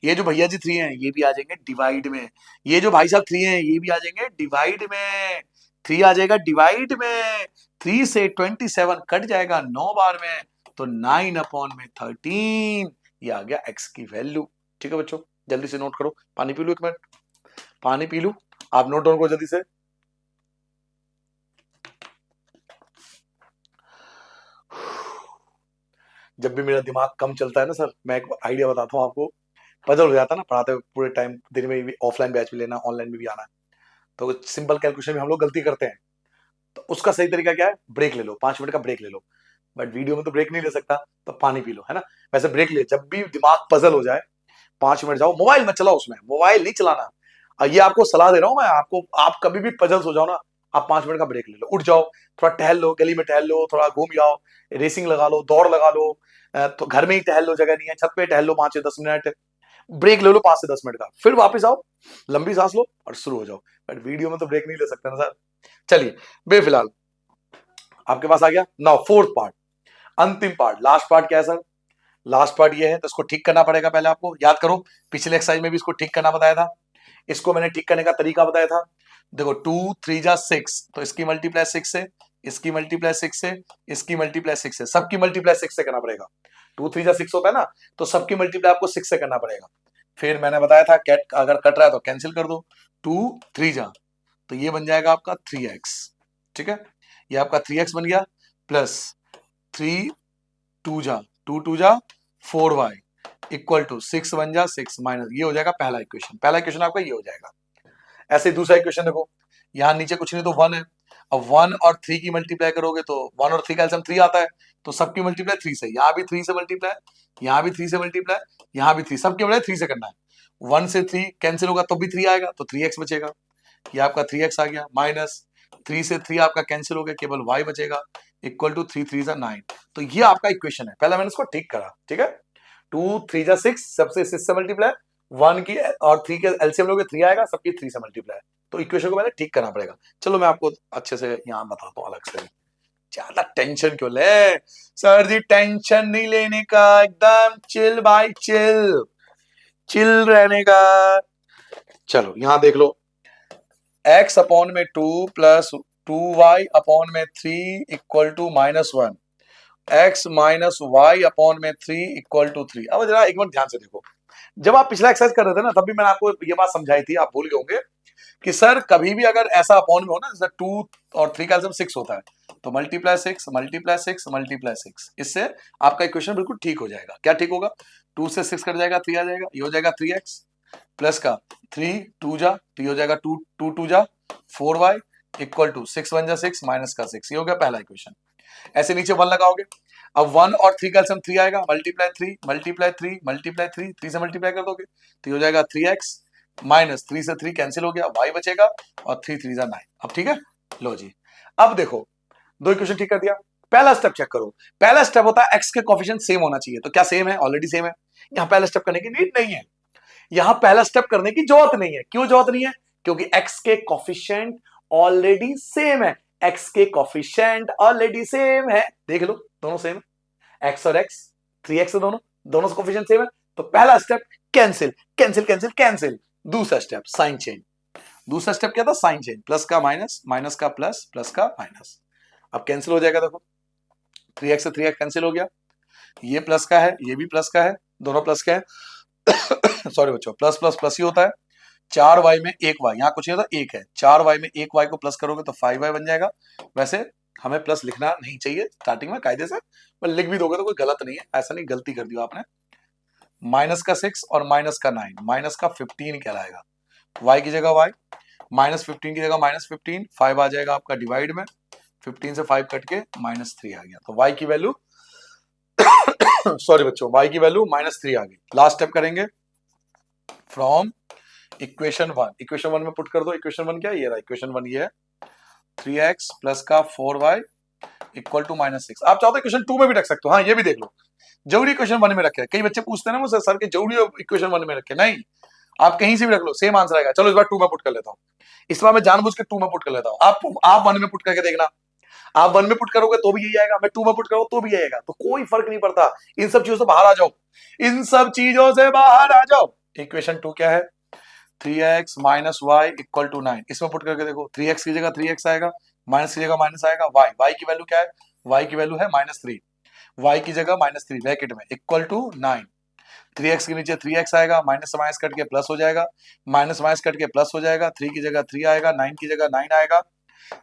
ये जो भैया जी 3 हैं ये भी आ जाएंगे डिवाइड में, ये जो भाई साहब 3 हैं ये भी आ जाएंगे डिवाइड में, 3 आ जाएगा डिवाइड में, 3 से 27 कट जाएगा 9 बार में, तो 9 अपॉन में 13, ये आ गया x की वैल्यू। ठीक है बच्चों, जल्दी से नोट करो। पानी पी लो, 1 मिनट पानी पी लो, आप नोट डाउन करो जल्दी से। जब भी मेरा दिमाग कम चलता है ना सर, मैं एक आइडिया बताता हूँ आपको, पजल हो जाता है ना पढ़ाते हुए पूरे टाइम, दिन में भी ऑफलाइन बैच भी लेना, ऑनलाइन में भी आना है, तो सिंपल कैलकुलेशन में हम लोग गलती करते हैं। तो उसका सही तरीका क्या है? ब्रेक ले लो, 5 मिनट का ब्रेक ले लो। बट वीडियो में तो ब्रेक नहीं ले सकता, तो पानी पी लो, है ना। वैसे ब्रेक ले, जब भी दिमाग पजल हो जाए 5 मिनट जाओ, मोबाइल मत चलाओ, उसमें मोबाइल नहीं चलाना। और ये आपको सलाह दे रहा हूं मैं आपको, आप कभी भी पजल्स हो जाओ ना, आप 5 मिनट का ब्रेक ले लो, उठ जाओ, थोड़ा टहल लो, गली में टहल लो, थोड़ा घूम जाओ, रेसिंग लगा लो, दौड़ लगा लो, तो घर में ही टहल लो, जगह नहीं है छत पे टहल लो 5 से 10 मिनट, ब्रेक ले लो 5 से 10 मिनट का, फिर वापस आओ, लंबी सांस लो और शुरू हो जाओ। बट वीडियो में तो ब्रेक नहीं ले सकते ना सर। चलिए बेफिलहाल आपके पास आ गया नाउ फोर्थ पार्ट, अंतिम पार्ट, लास्ट पार्ट क्या है सर? लास्ट पार्ट ये है, तो इसको ठीक करना पड़ेगा। पहले आपको याद करो, पिछले एक्सरसाइज में भी इसको ठीक करना बताया था, इसको मैंने ठीक करने का तरीका बताया था। देखो 2 3 जा 6, तो इसकी मल्टीप्लाई 6 से, इसकी मल्टीप्लाई 6 से, इसकी मल्टीप्लाई 6 से, सबकी मल्टीप्लाई 6 से करना पड़ेगा। 2 3 जा 6 होता है ना, तो सबकी मल्टीप्लाई आपको 6 से करना पड़ेगा। फिर मैंने बताया था कैट अगर कट रहा है तो कैंसिल कर दो, 2 3 जा, तो ये बन जाएगा आपका 3x। ठीक है, ये आपका 3x बन गया, प्लस 3 2 जा 2 2 जा 4y इक्वल टू 6 1 जा 6 माइनस, ये हो जाएगा पहला इक्वेशन। पहला इक्वेशन आपका ये हो जाएगा। ऐसे ही दूसरा इक्वेशन देखो, यहां नीचे कुछ नहीं तो 1 है, अब 1 और 3 की मल्टीप्लाई करोगे तो 1 और 3 का एलसीएम 3 आता है, तो सबकी मल्टीप्लाई 3 से, यहां भी 3 से मल्टीप्लाई, यहां भी 3 से मल्टीप्लाई, यहां भी 3, सबकी मल्टीप्लाई 3 से करना है। 1 से 3 कैंसिल होगा तो भी 3 आएगा, तो 3x बचेगा, ये आपका 3x आ गया, माइनस 3 से 3 आपका कैंसिल हो गया, केवल y बचेगा, इक्वल टू 3 3 जा 9। तो ये आपका इक्वेशन है। पहले मैंने इसको ठीक करा, ठीक है। 2 3 जा 6, सबसे 6 से मल्टीप्लाई, 1 की और 3 के एलसीएम लोगे 3 आएगा, सबकी 3 से मल्टीप्लाई। तो इक्वेशन को पहले ठीक करना पड़ेगा। चलो मैं आपको अच्छे से यहाँ बताता हूँ अलग से। ज्यादा टेंशन क्यों ले सर जी, टेंशन नहीं लेने का, एकदम चिल भाई, चिल चिल रहने का। चलो यहां देख लो, x अपॉन में 2 प्लस 2y अपॉन में 3 equal to -1, x minus Y upon में 3 इक्वल टू 3। अब जरा एक मिनट ध्यान से देखो, जब आप पिछला एक्सरसाइज कर रहे थे ना, तब भी मैंने आपको ये बात समझाई थी, आप भूल गए होंगे कि सर कभी भी अगर ऐसा अपॉन में हो ना, जैसे 2 और 3 का एलसीएम 6 होता है, तो मल्टीप्लाई 6 मल्टीप्लाई 6 मल्टीप्लाई 6, इससे आपका इक्वेशन बिल्कुल ठीक हो जाएगा। क्या ठीक होगा? 2 से 6 कट जाएगा, 3 आ जाएगा, ये हो जाएगा 3x प्लस का 3 2 जा, तो ये हो जाएगा 2 2 2 जा 4y इक्वल टू 6 1 जा 6 माइनस का 6। ये हो गया पहला इक्वेशन। ऐसे नीचे 1 लगाओगे, अब 1 और 3 का एलसीएम 3 आएगा, मल्टीप्लाई 3 मल्टीप्लाई 3 मल्टीप्लाई 3, 3 से मल्टीप्लाई कर दोगे तो ये हो जाएगा 3x माइनस 3 से 3 कैंसिल हो गया, y बचेगा और 3 3 जा 9। अब ठीक है, लो जी। अब देखो, दो इक्वेशन ठीक कर दिया। पहला स्टेप चेक करो। पहला स्टेप होता है x के कोफिशिएंट सेम होना चाहिए। तो क्या सेम है? ऑलरेडी सेम है। यहां पहला स्टेप करने की नीड नहीं है, यहां पहला स्टेप करने की जरूरत नहीं है। क्यों जरूरत नहीं है? क्योंकि x के कोफिशिएंट ऑलरेडी सेम है। x के कोफिशिएंट ऑलरेडी सेम है, देख लो दोनों सेम है, x और x 3x दोनों दोनों कोफिशिएंट सेम है। तो पहला step cancel cancel cancel cancel. दूसरा स्टेप साइन चेंज। दूसरा स्टेप क्या था? साइन चेंज, प्लस का माइनस, माइनस का प्लस, प्लस का माइनस। अब कैंसिल हो जाएगा, देखो 3x से 3x कैंसिल हो गया, ये प्लस का है, ये भी प्लस का है, दोनों प्लस का है। सॉरी बच्चों, प्लस प्लस प्लस ही होता है। 4y में 1y, यहाँ कुछ नहीं होता, 1 है। 4y में 1y को प्लस करोगे तो 5y बन जाएगा। वैसे हमें प्लस लिखना नहीं चाहिए स्टार्टिंग में कायदे से, पर लिख भी दोगे तो कोई गलत नहीं है, ऐसा नहीं गलती कर दी आपने। माइनस का 6 और माइनस का 9, माइनस का 15 कहलाएगा। y की जगह y, माइनस 15 की जगह माइनस 15, 5 आ जाएगा आपका डिवाइड में, 15 से 5 कट के -3 आ गया। तो y की वैल्यू सॉरी बच्चों, y की वैल्यू -3 आ गई। लास्ट स्टेप करेंगे, फ्रॉम इक्वेशन 1, इक्वेशन 1 में पुट कर दो। इक्वेशन 1 क्या है? ये रहा इक्वेशन 1, ये है 3x प्लस का 4y इक्वल टू -6। आप चाहो तो इक्वेशन 2 में भी रख सकते हो। हाँ, ये भी देख लो, जरूरी इक्वेशन 1 में रखे। कई बच्चे पूछते हैं ना मुझसे, सर के जरूरी इक्वेशन 1 में रखे, नहीं, आप कहीं से भी रख लो, सेम आंसर आएगा। चलो इस बार 2 में पुट कर लेता हूँ, इस बार मैं जानबूझ के 2 में पुट कर लेता हूँ। आप 1 में पुट करके देखना, आप 1 में पुट करोगे तो भी यही आएगा, मैं 2 में पुट करूँ तो भी यही आएगा। तो कोई फर्क नहीं पड़ता, इन सब चीजों से बाहर आ जाओ, इन सब चीजों से बाहर आ जाओ। इक्वेशन 2 क्या है? 3x minus Y equal to 9। इसमें पुट करके देखो, 3x की जगह 3x आएगा, माइनस की जगह माइनस आएगा, y की वैल्यू क्या है? y की वैल्यू है -3, y की जगह -3 ब्रैकेट में इक्वल टू 9। 3x के नीचे 3x आएगा, माइनस से माइनस कट के प्लस हो जाएगा, माइनस माइनस कट के प्लस हो जाएगा, 3 की जगह 3 आएगा, 9 की जगह 9 आएगा,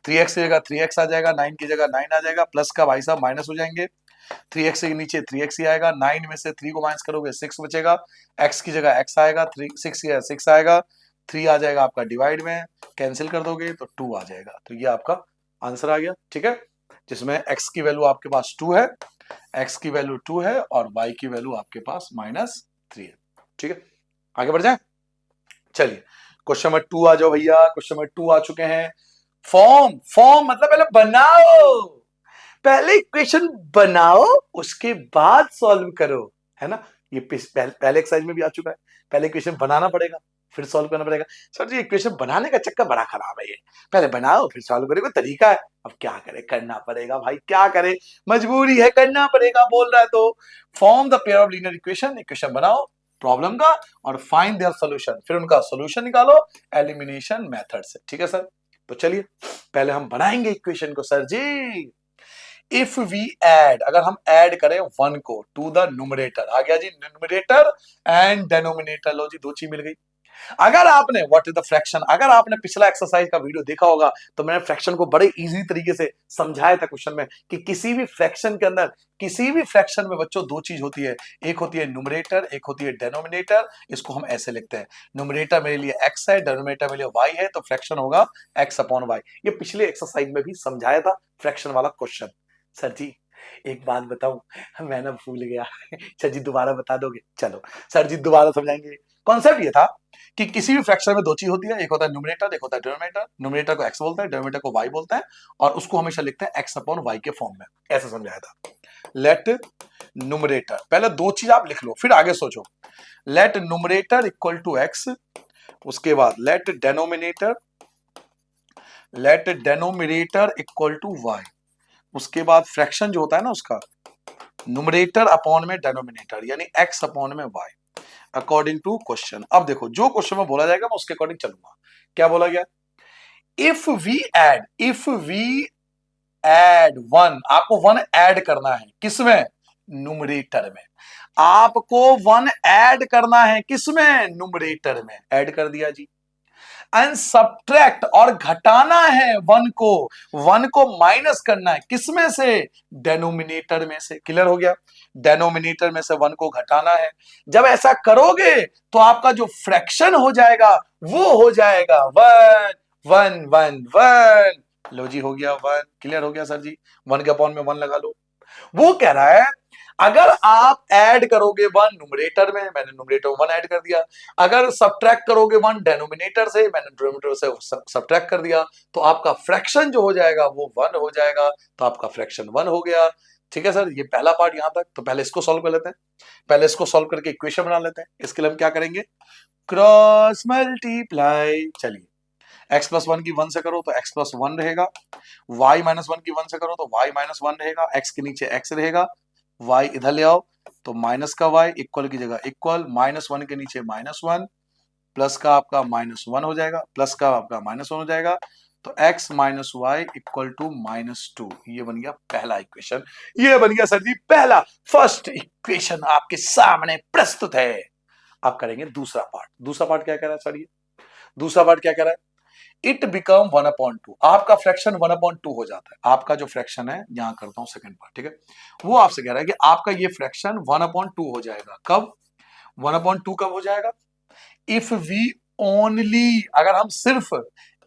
3x की जगह 3x आ जाएगा, 9 की जगह 9 आ जाएगा, प्लस का भाई साहब माइनस हो जाएंगे, 3x के नीचे 3x ही आएगा, 9 में से 3 को माइनस करोगे 6 बचेगा, x की जगह x आएगा, 6 की जगह 6 आएगा, 3 आ जाएगा आपका डिवाइड में, कैंसिल कर दोगे तो 2 आ जाएगा। तो ये आपका आंसर आ गया, ठीक है, जिसमें x की वैल्यू आपके पास 2 है, x की वैल्यू 2 है और y की वैल्यू आपके पास -3 है। ठीक है, आगे बढ़ जाए। चलिए क्वेश्चन नंबर 2 आ जाओ भैया, क्वेश्चन नंबर 2 आ चुके हैं। फॉर्म, फॉर्म मतलब पहले बनाओ, पहले इक्वेशन बनाओ उसके बाद सॉल्व करो, है ना। ये पहले एक्सरसाइज में भी आ चुका है, पहले इक्वेशन बनाना पड़ेगा फिर सॉल्व करना पड़ेगा। सर जी इक्वेशन बनाने का चक्कर बड़ा खराब है, ये पहले बनाओ फिर सॉल्व करो, कोई तरीका है? अब क्या करे, करना पड़ेगा भाई, क्या करे, मजबूरी है, करना पड़ेगा, बोल रहा है तो। Form the pair of linear equation, equation बनाओ प्रॉब्लम का और फाइंड देयर सॉल्यूशन, फिर उनका सॉल्यूशन निकालो एलिमिनेशन मेथड से। ठीक है सर, तो चलिए पहले हम बनाएंगे इक्वेशन को। Sir ji if we add, अगर हम ऐड करें 1 को टू द न्यूमरेटर, आ गया जी न्यूमरेटर एंड डेनोमिनेटर, लो जी दो चीज मिल गई। अगर आपने व्हाट इज द फ्रैक्शन, अगर आपने पिछला एक्सरसाइज का वीडियो देखा होगा तो मैंने फ्रैक्शन को बड़े इजी तरीके से समझाया था क्वेश्चन में, कि किसी भी फ्रैक्शन के अंदर, किसी भी फ्रैक्शन में बच्चों दो चीज होती है, एक होती है न्यूमरेटर, एक होती है डेनोमिनेटर। इसको हम ऐसे लिखते हैं, न्यूमरेटर मेरे लिए x है, डेनोमिनेटर मेरे लिए y है, तो फ्रैक्शन होगा x अपॉन y। ये पिछले एक्सरसाइज में भी समझाया था फ्रैक्शन वाला क्वेश्चन। सर जी एक बात बताऊं, मैं ना भूल गया। सर जी दोबारा बता दोगे? चलो सर जी दोबारा समझाएंगे। कॉन्सेप्ट ये था कि किसी भी फ्रैक्शन में दो चीज होती है, एक होता है न्यूमरेटर, एक होता है डिनोमिनेटर। न्यूमरेटर को एक्स बोलता है, डिनोमिनेटर को वाई बोलता है, और उसको हमेशा लिखते हैं एक्स अपॉन वाई के फॉर्म में। ऐसा समझाया था। लेट न्यूमरेटर, पहले दो चीज आप लिख लो फिर आगे सोचो। Let numerator equal to X, उसके बाद let denominator equal to Y, उसके बाद फ्रैक्शन जो होता है ना उसका न्यूमरेटर अपॉन में डेनोमिनेटर, यानी एक्स अपॉन में वाई, अकॉर्डिंग टू क्वेश्चन। अब देखो जो क्वेश्चन में बोला जाएगा मैं उसके अकॉर्डिंग चलूंगा। क्या बोला गया? इफ वी ऐड वन, आपको वन ऐड करना है किसमें? न्यूमरेटर में। आपको वन ऐड करना है किसमें? न्यूमरेटर में। ऐड कर दिया जी। एंड सब्ट्रैक्ट, और घटाना है वन को माइनस करना है किसमें से? डेनोमिनेटर में से। क्लियर हो गया? डेनोमिनेटर में से वन को घटाना है। जब ऐसा करोगे तो आपका जो फ्रैक्शन हो जाएगा वो हो जाएगा वन वन वन वन। लो जी हो गया वन। क्लियर हो गया सर जी? वन के अपॉन में वन लगा लो। वो कह रहा है अगर आप ऐड करोगे वन न्यूमरेटर में, मैंने न्यूमरेटर वन ऐड कर दिया। अगर सब्ट्रैक्ट करोगे वन डेनोमिनेटर से, मैंने डिनोमिनेटर से सब्ट्रैक्ट कर दिया, तो आपका फ्रैक्शन जो हो जाएगा वो वन हो जाएगा। तो आपका फ्रैक्शन वन हो गया। ठीक है सर, ये पहला पार्ट यहां तक। तो पहले इसको सॉल्व कर लेते हैं। पहले इसको सॉल्व करके इक्वेशन बना लेते हैं। इसके लिए हम क्या करेंगे? Cross multiply. चलिए, x प्लस वन की वन से करो तो x प्लस वन रहेगा, y माइनस वन की वन से करो तो y माइनस वन रहेगा, x के नीचे x रहेगा, y इधर ले आओ तो माइनस का y, इक्वल की जगह इक्वल, माइनस वन के नीचे माइनस वन, प्लस का आपका माइनस वन हो जाएगा, प्लस का आपका माइनस वन हो जाएगा। तो x minus Y equal to minus two. ये बन गया पहला इक्वेशन। ये बन गया सर जी पहला, फर्स्ट इक्वेशन आपके सामने प्रस्तुत है। अब करेंगे दूसरा पार्ट। दूसरा पार्ट क्या कह रहा है सर? ये दूसरा पार्ट क्या कह रहा है? It become one upon two. आपका फ्रैक्शन वन अपॉन टू हो जाता है। आपका जो फ्रैक्शन है, यहां करता हूं सेकंड पार्ट, ठीक है, वो आपसे कह रहा है कि आपका ये फ्रैक्शन वन अपॉन टू हो जाएगा। कब वन अपॉन टू कब हो जाएगा? इफ वी ओनली, अगर हम सिर्फ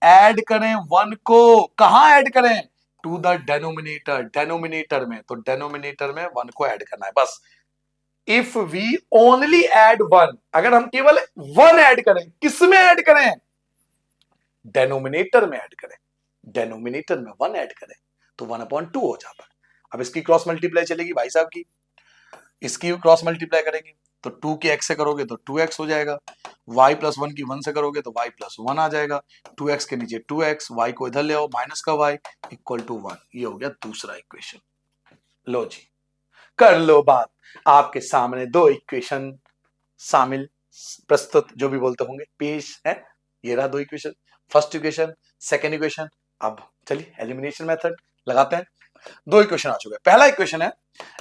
ऐड करें वन को, कहां ऐड करें? टू द डेनोमिनेटर, डेनोमिनेटर में। तो डेनोमिनेटर में वन को ऐड करना है बस। If we only add one, अगर हम केवल वन ऐड करें, किसमें ऐड करें? डेनोमिनेटर में ऐड करें। डेनोमिनेटर में वन ऐड करें तो वन अपॉन टू हो जाता है। अब इसकी क्रॉस मल्टीप्लाई चलेगी भाई साहब की, इसकी क्रॉस मल्टीप्लाई करेंगे तो टू के एक्स से करोगे तो टू एक्स हो जाएगा, वाई प्लस वन की वन से करोगे तो वाई प्लस वन आ जाएगा, टू एक्स के नीचे टू एक्स, वाई को इधर ले आओ माइनस का वाई इक्वल टू वन। ये हो गया दूसरा इक्वेशन। लो जी कर लो बात। आपके सामने दो इक्वेशन शामिल, प्रस्तुत जो भी बोलते होंगे, पेश है। ये रहा दो equation, first equation, second equation. अब चलिए एलिमिनेशन मेथड लगाते हैं। दो इक्वेशन आ चुके हैं। पहला इक्वेशन है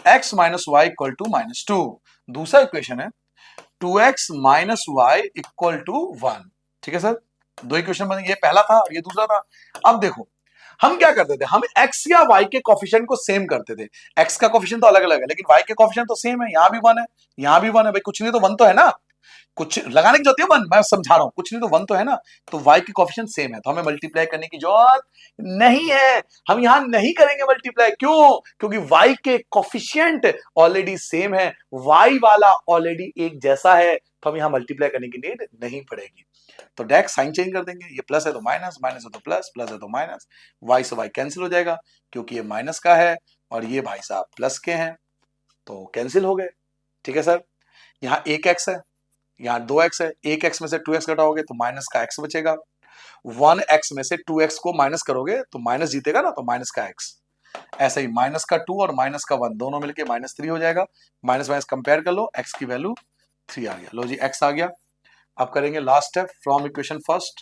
x minus Y equal to minus two. दूसरा इक्वेशन है 2x minus Y equal to one. ठीक है सर, दो इक्वेशन बने। ये पहला था और ये दूसरा था। अब देखो हम क्या करते थे, हम x या y के कोफिशिएंट को सेम करते थे। x का कोफिशिएंट तो अलग अलग है लेकिन y के कोफिशिएंट तो सेम है। यहां भी वन है, यहां भी वन है। भाई कुछ नहीं तो वन तो है ना, कुछ लगाने की जरूरत है वन, मैं समझा रहा हूं, कुछ नहीं तो वन तो है ना। तो y की कोफिशिएंट सेम है तो हमें मल्टीप्लाई करने की जरूरत नहीं है। हम यहां नहीं करेंगे मल्टीप्लाई। क्यों? क्योंकि y के कोफिशिएंट ऑलरेडी सेम है, y वाला ऑलरेडी एक जैसा है, तो हम यहां मल्टीप्लाई करने की नीड नहीं पड़ेगी। तो डायरेक्ट साइन चेंज कर देंगे। ये प्लस है तो माइनस, माइनस है तो प्लस, प्लस है तो माइनस, y से y कैंसिल हो जाएगा क्योंकि ये माइनस का है और ये भाई साहब प्लस के हैं, तो कैंसिल हो गए। ठीक है सर, यहाँ एक x है, यहाँ दो x है, एक x में से 2x घटाओगे तो माइनस का x बचेगा, 1x में से 2x को माइनस करोगे तो माइनस जीतेगा ना, तो माइनस का x। ऐसे ही माइनस का 2 और माइनस का 1 दोनों मिलके माइनस 3 हो जाएगा। माइनस माइनस कंपेयर कर लो, x की वैल्यू 3 आ गया। लो जी x आ गया। अब करेंगे last step, from equation first.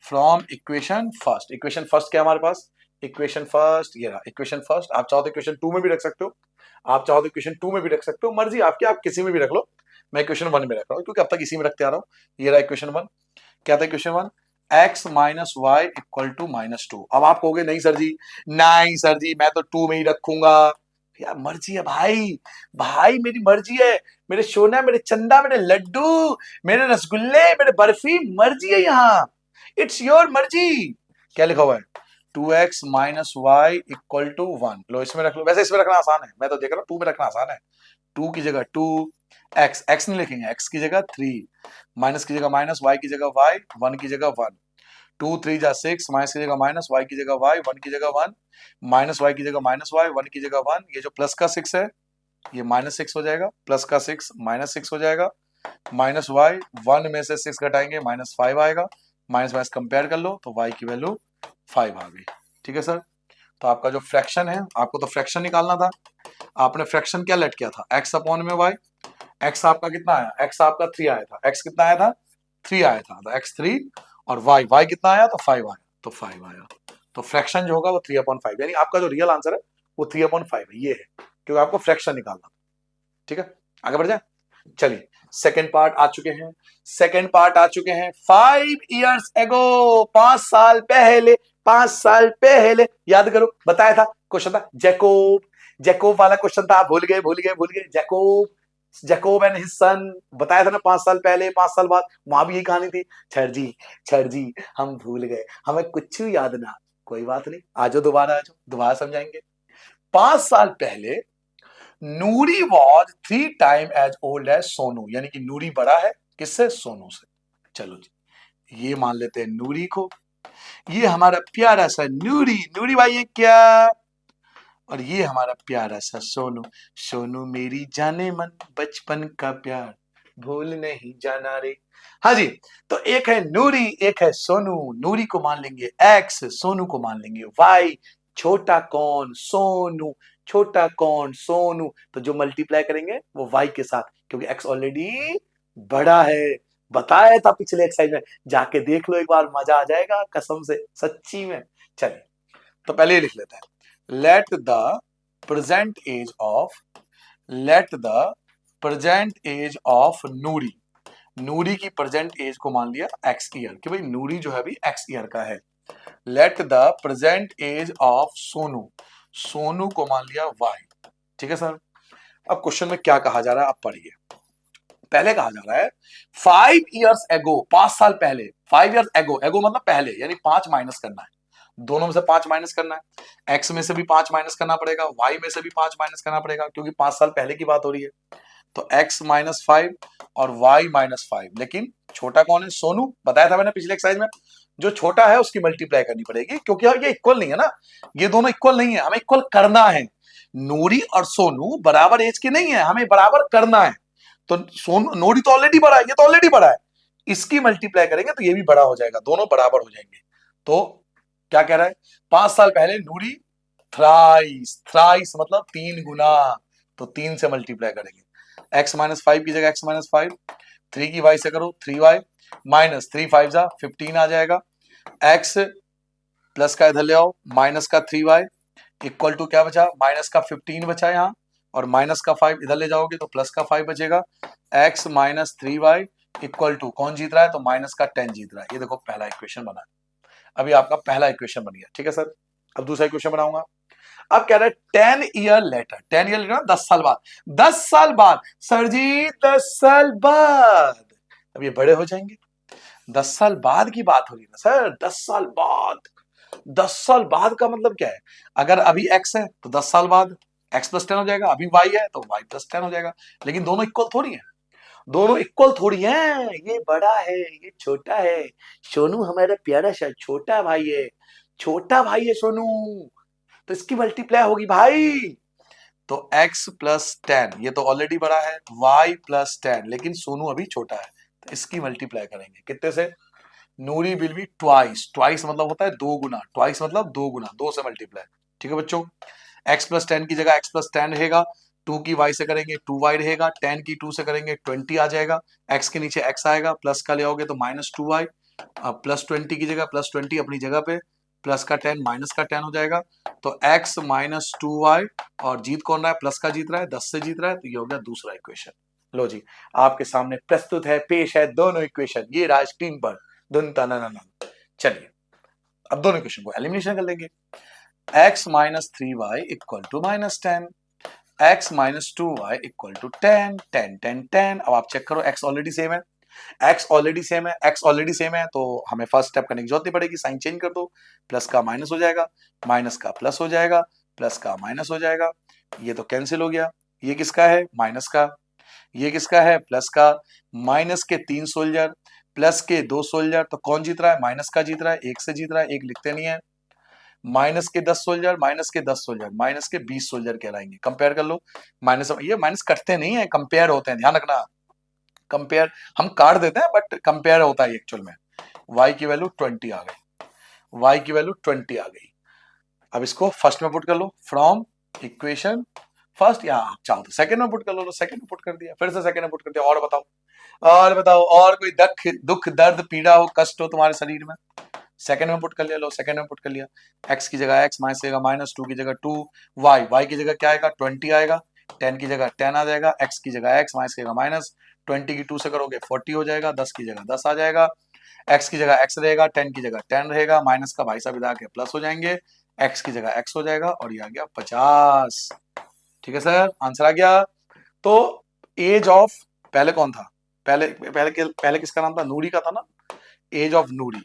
From equation first, equation first क्या हमारे पास? इक्वेशन फर्स्ट ये रहा, इक्वेशन फर्स्ट। आप चाहो तो इक्वेशन 2 में भी रख सकते हो, आप चाहो तो इक्वेशन 2 में भी रख सकते हो, मर्जी आपकी, आप किसी में भी रख लो। मैं इक्वेशन 1 में रख रहा हूं क्योंकि अब तक इसी में रखते आ रहा हूं। ये रहा इक्वेशन 1। क्या था equation 1? x minus Y equal to minus two. अब आप कहोगे नहीं सर जी, नहीं सर जी मैं तो 2 में ही रखूंगा। यार मर्जी है भाई, भाई मेरी मर्जी है, मेरे सोना, मेरे चंदा, मेरे लड्डू, मेरे रसगुल्ले, मेरे बर्फी, मर्जी है यहाँ, इट्स योर मर्जी। क्या लिखा हुआ है? 2x minus Y equal to 1। लो इसमें रख लो, वैसे इसमें रखना आसान है, मैं तो देख रहा हूँ 2 में रखना आसान है। 2 की जगह 2, x नहीं लिखेंगे, x की जगह 3, माइनस की जगह माइनस, y की जगह y, 1 की जगह 1, 2 3 जा 6, माइनस की जगह माइनस, y की जगह y, 1 की जगह 1, माइनस y की जगह माइनस y, 1 की जगह 1। ये जो प्लस का 6 है ये माइनस 6 हो जाएगा, प्लस का 6 माइनस 6 हो जाएगा, माइनस वाई, 1 में से 6 घटाएंगे माइनस 5 आएगा, माइनस माइनस कंपेयर कर लो तो y की वैल्यू 5 आ गई। ठीक है सर, तो आपका जो फ्रैक्शन है, आपको तो फ्रैक्शन निकालना था, आपने फ्रैक्शन क्या लेट किया था, x अपॉन में y। x आपका कितना आया, x आपका 3 आया था, x कितना आया था 3 आया था, तो x 3 और y कितना आया तो 5 आया, तो 5 आया, तो फ्रैक्शन जो होगा वो 3/5, यानी आपका जो रियल आंसर है वो 3/5 है, ये है, क्योंकि आपको फ्रैक्शन निकालना। ठीक है, आगे बढ़ जाए, चलिए सेकेंड पार्ट आ चुके हैं, सेकेंड पार्ट आ चुके हैं। 5 इयर्स एगो, 5 साल पहले, 5 साल पहले याद करो, बताया था क्वेश्चन था जैकोब, जैकोब वाला क्वेश्चन था, भूल गए भूल गए भूल गए, Jacob, Jacob and his son, बताया था ना 5 साल पहले 5 साल बाद, वहां भी यही कहानी थी। छर जी हम भूल गए, हमें कुछ याद ना, कोई बात नहीं, आजो दोबारा, आजो दोबारा समझाएंगे। 5 साल पहले Noori was 3 time as old as Sonu, यानी कि नूरी बड़ा है किससे, सोनू से। चलो जी, ये मान लेते हैं नूरी को, ये हमारा प्यारा सा नूरी, नूरी भाई है क्या, और ये हमारा प्यारा सा सोनू, सोनू मेरी जाने मन बचपन का प्यार भूल नहीं जाना रे। हाँ जी, तो एक है नूरी, एक है सोनू, नूरी को मान लेंगे एक्स, सोनू को मान लेंगे वाई, छोटा कौन सोनू, छोटा कौन सोनू, तो जो मल्टीप्लाई करेंगे वो वाई के साथ, क्योंकि एक्स ऑलरेडी बड़ा है, बताया था पिछले एक्सरसाइज में, जाके देख लो एक बार, मजा आ जाएगा कसम से सच्ची में। चलिए, तो पहले ये लिख लेते हैं, let the present age of, let the present age of Noori, Noori की प्रेजेंट एज को मान लिया एक्स ईयर, कि भाई नूरी जो है अभी एक्स ईयर का है। Let the present age of Sonu, Sonu को मान लिया वाई। ठीक है सर, अब क्वेश्चन में क्या कहा जा रहा है आप पढ़िए। पहले कहा जा रहा है 5 इयर्स एगो, 5 साल पहले, 5 इयर्स एगो, एगो मतलब पहले, यानी 5 माइनस करना है, दोनों में से 5 माइनस करना है, एक्स में से भी 5 माइनस करना पड़ेगा, वाई में से भी 5 माइनस करना पड़ेगा, क्योंकि 5 साल पहले की बात हो रही है। तो x माइनस 5 और y माइनस 5, लेकिन छोटा कौन है, सोनू, बताया था मैंने पिछले एक्सरसाइज में, जो छोटा है उसकी मल्टीप्लाई करनी पड़ेगी, क्योंकि ये इक्वल नहीं है ना, ये दोनों इक्वल नहीं है, हमें इक्वल करना है। नूरी और सोनू बराबर एज के नहीं है, हमें बराबर करना है। तो सोनू, नूरी तो ऑलरेडी बड़ा है, ये तो ऑलरेडी बड़ा है, इसकी मल्टीप्लाई करेंगे तो ये भी बड़ा हो जाएगा, दोनों बराबर हो जाएंगे। तो क्या कह रहा है, 5 साल पहले नूरी थ्राइस, थ्राइस मतलब 3 गुना, तो 3 से मल्टीप्लाई करेंगे, x माइनस 5 की जगह x माइनस 5, 3 की y से करो 3y, माइनस 3 5 जा 15 आ जाएगा, x प्लस का इधर ले आओ माइनस का 3y इक्वल टू क्या बचा, माइनस का 15 बचा यहाँ, और माइनस का 5 इधर ले जाओगे तो प्लस का 5 बचेगा, x minus 3y equal to कौन जीत रहा है, तो माइनस का 10 जीत रहा है। ये देखो पहला इक्वेशन बना, अभी आपका पहला इक्वेशन बन गया। ठीक है सर, अब दूसरा इक्वेशन बनाऊंगा। अब कह रहा है 10 ईयर लेटर, 10 ईयर लेटर 10 साल बाद, 10 साल बाद सर जी 10 साल बाद, अब ये बड़े हो जाएंगे, 10 साल बाद की बात हो रही है ना सर, 10 साल बाद, 10 साल बाद का मतलब क्या है, अगर अभी x है तो 10 साल बाद x प्लस 10 हो जाएगा, अभी y है तो y प्लस 10 हो जाएगा, लेकिन दोनों इक्वल थोड़ी है, दोनों इक्वल थोड़ी है, ये बड़ा है ये छोटा है, सोनू हमारा प्यारा सा छोटा भाई है, छोटा भाई है सोनू, तो इसकी मल्टीप्लाई होगी भाई, तो x प्लस 10, ये तो ऑलरेडी बड़ा है, y प्लस 10, लेकिन सोनू अभी छोटा है, तो इसकी मल्टीप्लाई करेंगे कितने से, नूरी विल बी ट्वाइस, ट्वाइस मतलब होता है 2 गुना, ट्वाइस मतलब 2 गुना, 2 से मल्टीप्लाई। ठीक है बच्चों, x प्लस 10 की जगह x प्लस 10 रहेगा, 2 की y से करेंगे 2y रहेगा, 10 की 2 से करेंगे 20 आ जाएगा, x के नीचे x आएगा, प्लस का ले आओगे तो माइनस 2y, प्लस 20 की जगह प्लस 20 अपनी जगह पे, प्लस का 10 माइनस का 10 हो जाएगा, तो x माइनस 2y, और जीत कौन रहा है, प्लस का जीत रहा है, 10 से जीत रहा है, तो ये हो गया दूसरा इक्वेशन। लो जी, आपके सामने प्रस्तुत है, पेश है दोनों इक्वेशन, ये रहा स्क्रीन पर, धुन तना ना। चलिए अब दोनों इक्वेशन को एलिमिनेशन कर लेंगे, x minus 3y equal to minus 10, x minus 2y equal to 10, 10 10 10, अब आप चेक करो x ऑलरेडी सेम है, एक्स ऑलरेडी सेम है, एक्स ऑलरेडी सेम है, तो हमें फर्स्ट स्टेप करने की जरूरत नहीं पड़ेगी, साइन चेंज कर दो, प्लस का माइनस हो जाएगा, माइनस का प्लस हो जाएगा, प्लस का माइनस हो जाएगा, ये तो कैंसिल हो गया, ये किसका है, माइनस का, ये किसका है, प्लस का, माइनस के 3 सोल्जर, प्लस के 2 सोल्जर, तो कौन जीत रहा है, माइनस का जीत रहा है, एक से जीत रहा है, एक लिखते नहीं है, माइनस के 10 सोल्जर, माइनस के 10 सोल्जर, माइनस के 20 सोल्जर कहलाएंगे, कंपेयर कर लो, माइनस, ये माइनस कटते नहीं है, कंपेयर होते हैं, ध्यान रखना, कंपेयर हम काट देते हैं बट कंपेयर होता है एक्चुअल में। y की वैल्यू 20 आ गई, y की वैल्यू 20 आ गई। अब इसको फर्स्ट में पुट कर लो, फ्रॉम इक्वेशन फर्स्ट, या चाहो तो सेकंड में पुट कर लो, तो सेकंड में पुट कर दिया, फिर से सेकंड में पुट कर दिया, और बताओ, और बताओ, और कोई दुख दर्द पीड़ा हो, कष्ट हो तुम्हारे शरीर में, सेकंड में पुट कर लिया, लो सेकंड में पुट कर लिया, x की जगह x माइनस आएगा माइनस, 2 की जगह 2, y की जगह क्या आएगा, 20 आएगा, 10 की जगह 10 आ जाएगा, x की जगह x माइनस आएगा माइनस, 20 की 2 से करोगे 40 हो जाएगा, 10 की जगह 10 आ जाएगा, x की जगह x रहेगा, 10 की जगह 10 रहेगा, माइनस का भाई साहब इधर आके प्लस हो जाएंगे, x की जगह x हो जाएगा, और ये आ गया 50। ठीक है सर, आंसर आ गया। तो एज ऑफ, पहले कौन था, पहले किसका नाम था, नूरी का था ना, age of Noori,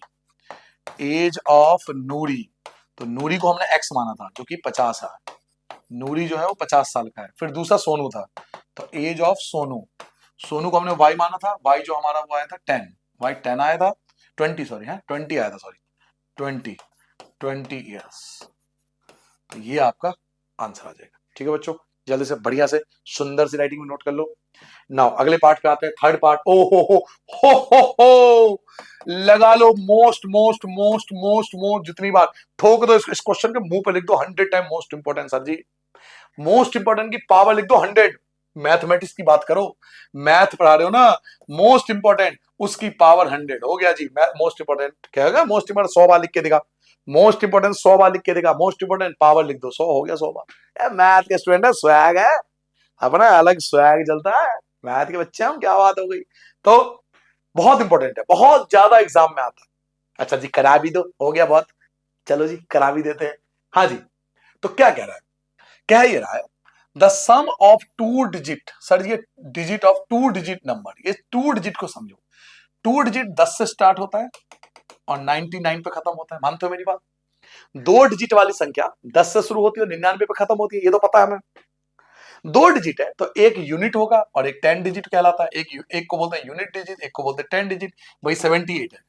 age of Noori, तो नूरी को हमने x माना था जो कि 50 है, नूरी जो है वो 50 साल का है। फिर दूसरा सोनू था, तो एज ऑफ सोनू, सोनू को हमने y माना था, y जो हमारा वो आया था 10, y 10 आया था, 20 सॉरी है, 20 आया था सॉरी, 20 ईयर्स, तो ये आपका आंसर आ जाएगा। ठीक है बच्चों, जल्दी से बढ़िया से सुंदर सी राइटिंग में नोट कर लो। नाउ अगले पार्ट पे आते हैं, थर्ड पार्ट। ओ हो लगा लो, most most most most most, जितनी बार ठोक दो इस क्वेश्चन के मुंह पे लिख दो 100 टाइम मोस्ट इंपोर्टेंट सर जी, मोस्ट इंपोर्टेंट की पावर लिख दो 100। मैथमेटिक्स की बात करो, मैथ पढ़ा रहे हो ना, मोस्ट इंपोर्टेंट उसकी पावर 100 हो गया जी। मोस्ट इंपोर्टेंट क्या होगा, मोस्ट इंपोर्टेंट 100 बार लिख के दिखा, मोस्ट इंपोर्टेंट 100 बार लिख के दिखा, मोस्ट इंपोर्टेंट पावर लिख दो, 100 हो गया, 100 बार। मैथ के स्टूडेंट है, स्वैग है अपना, अलग स्वैग चलता है, मैथ के बच्चे हम, क्या बात हो गई। तो बहुत इंपॉर्टेंट है, बहुत ज्यादा एग्जाम में आता है। अच्छा जी, करा भी दो, हो गया बहुत, चलो जी करा भी देते हैं। हाँ जी, तो क्या कह रहा है, कह ये रहा है the sum of 2 digit, sir ये डिजिट ऑफ 2 डिजिट नंबर, ये 2 डिजिट को समझो, 2 डिजिट 10 से स्टार्ट होता है और 99 पे खत्म होता है, मानते हो मेरी बात। 2 डिजिट वाली संख्या 10 से शुरू होती है और 99 पे खत्म होती है, ये तो पता है हमें। 2 डिजिट है तो एक यूनिट होगा और एक 10 डिजिट कहलाता है, एक को बोलते हैं यूनिट डिजिट, एक को बोलते हैं 10 डिजिट, वही 78 है।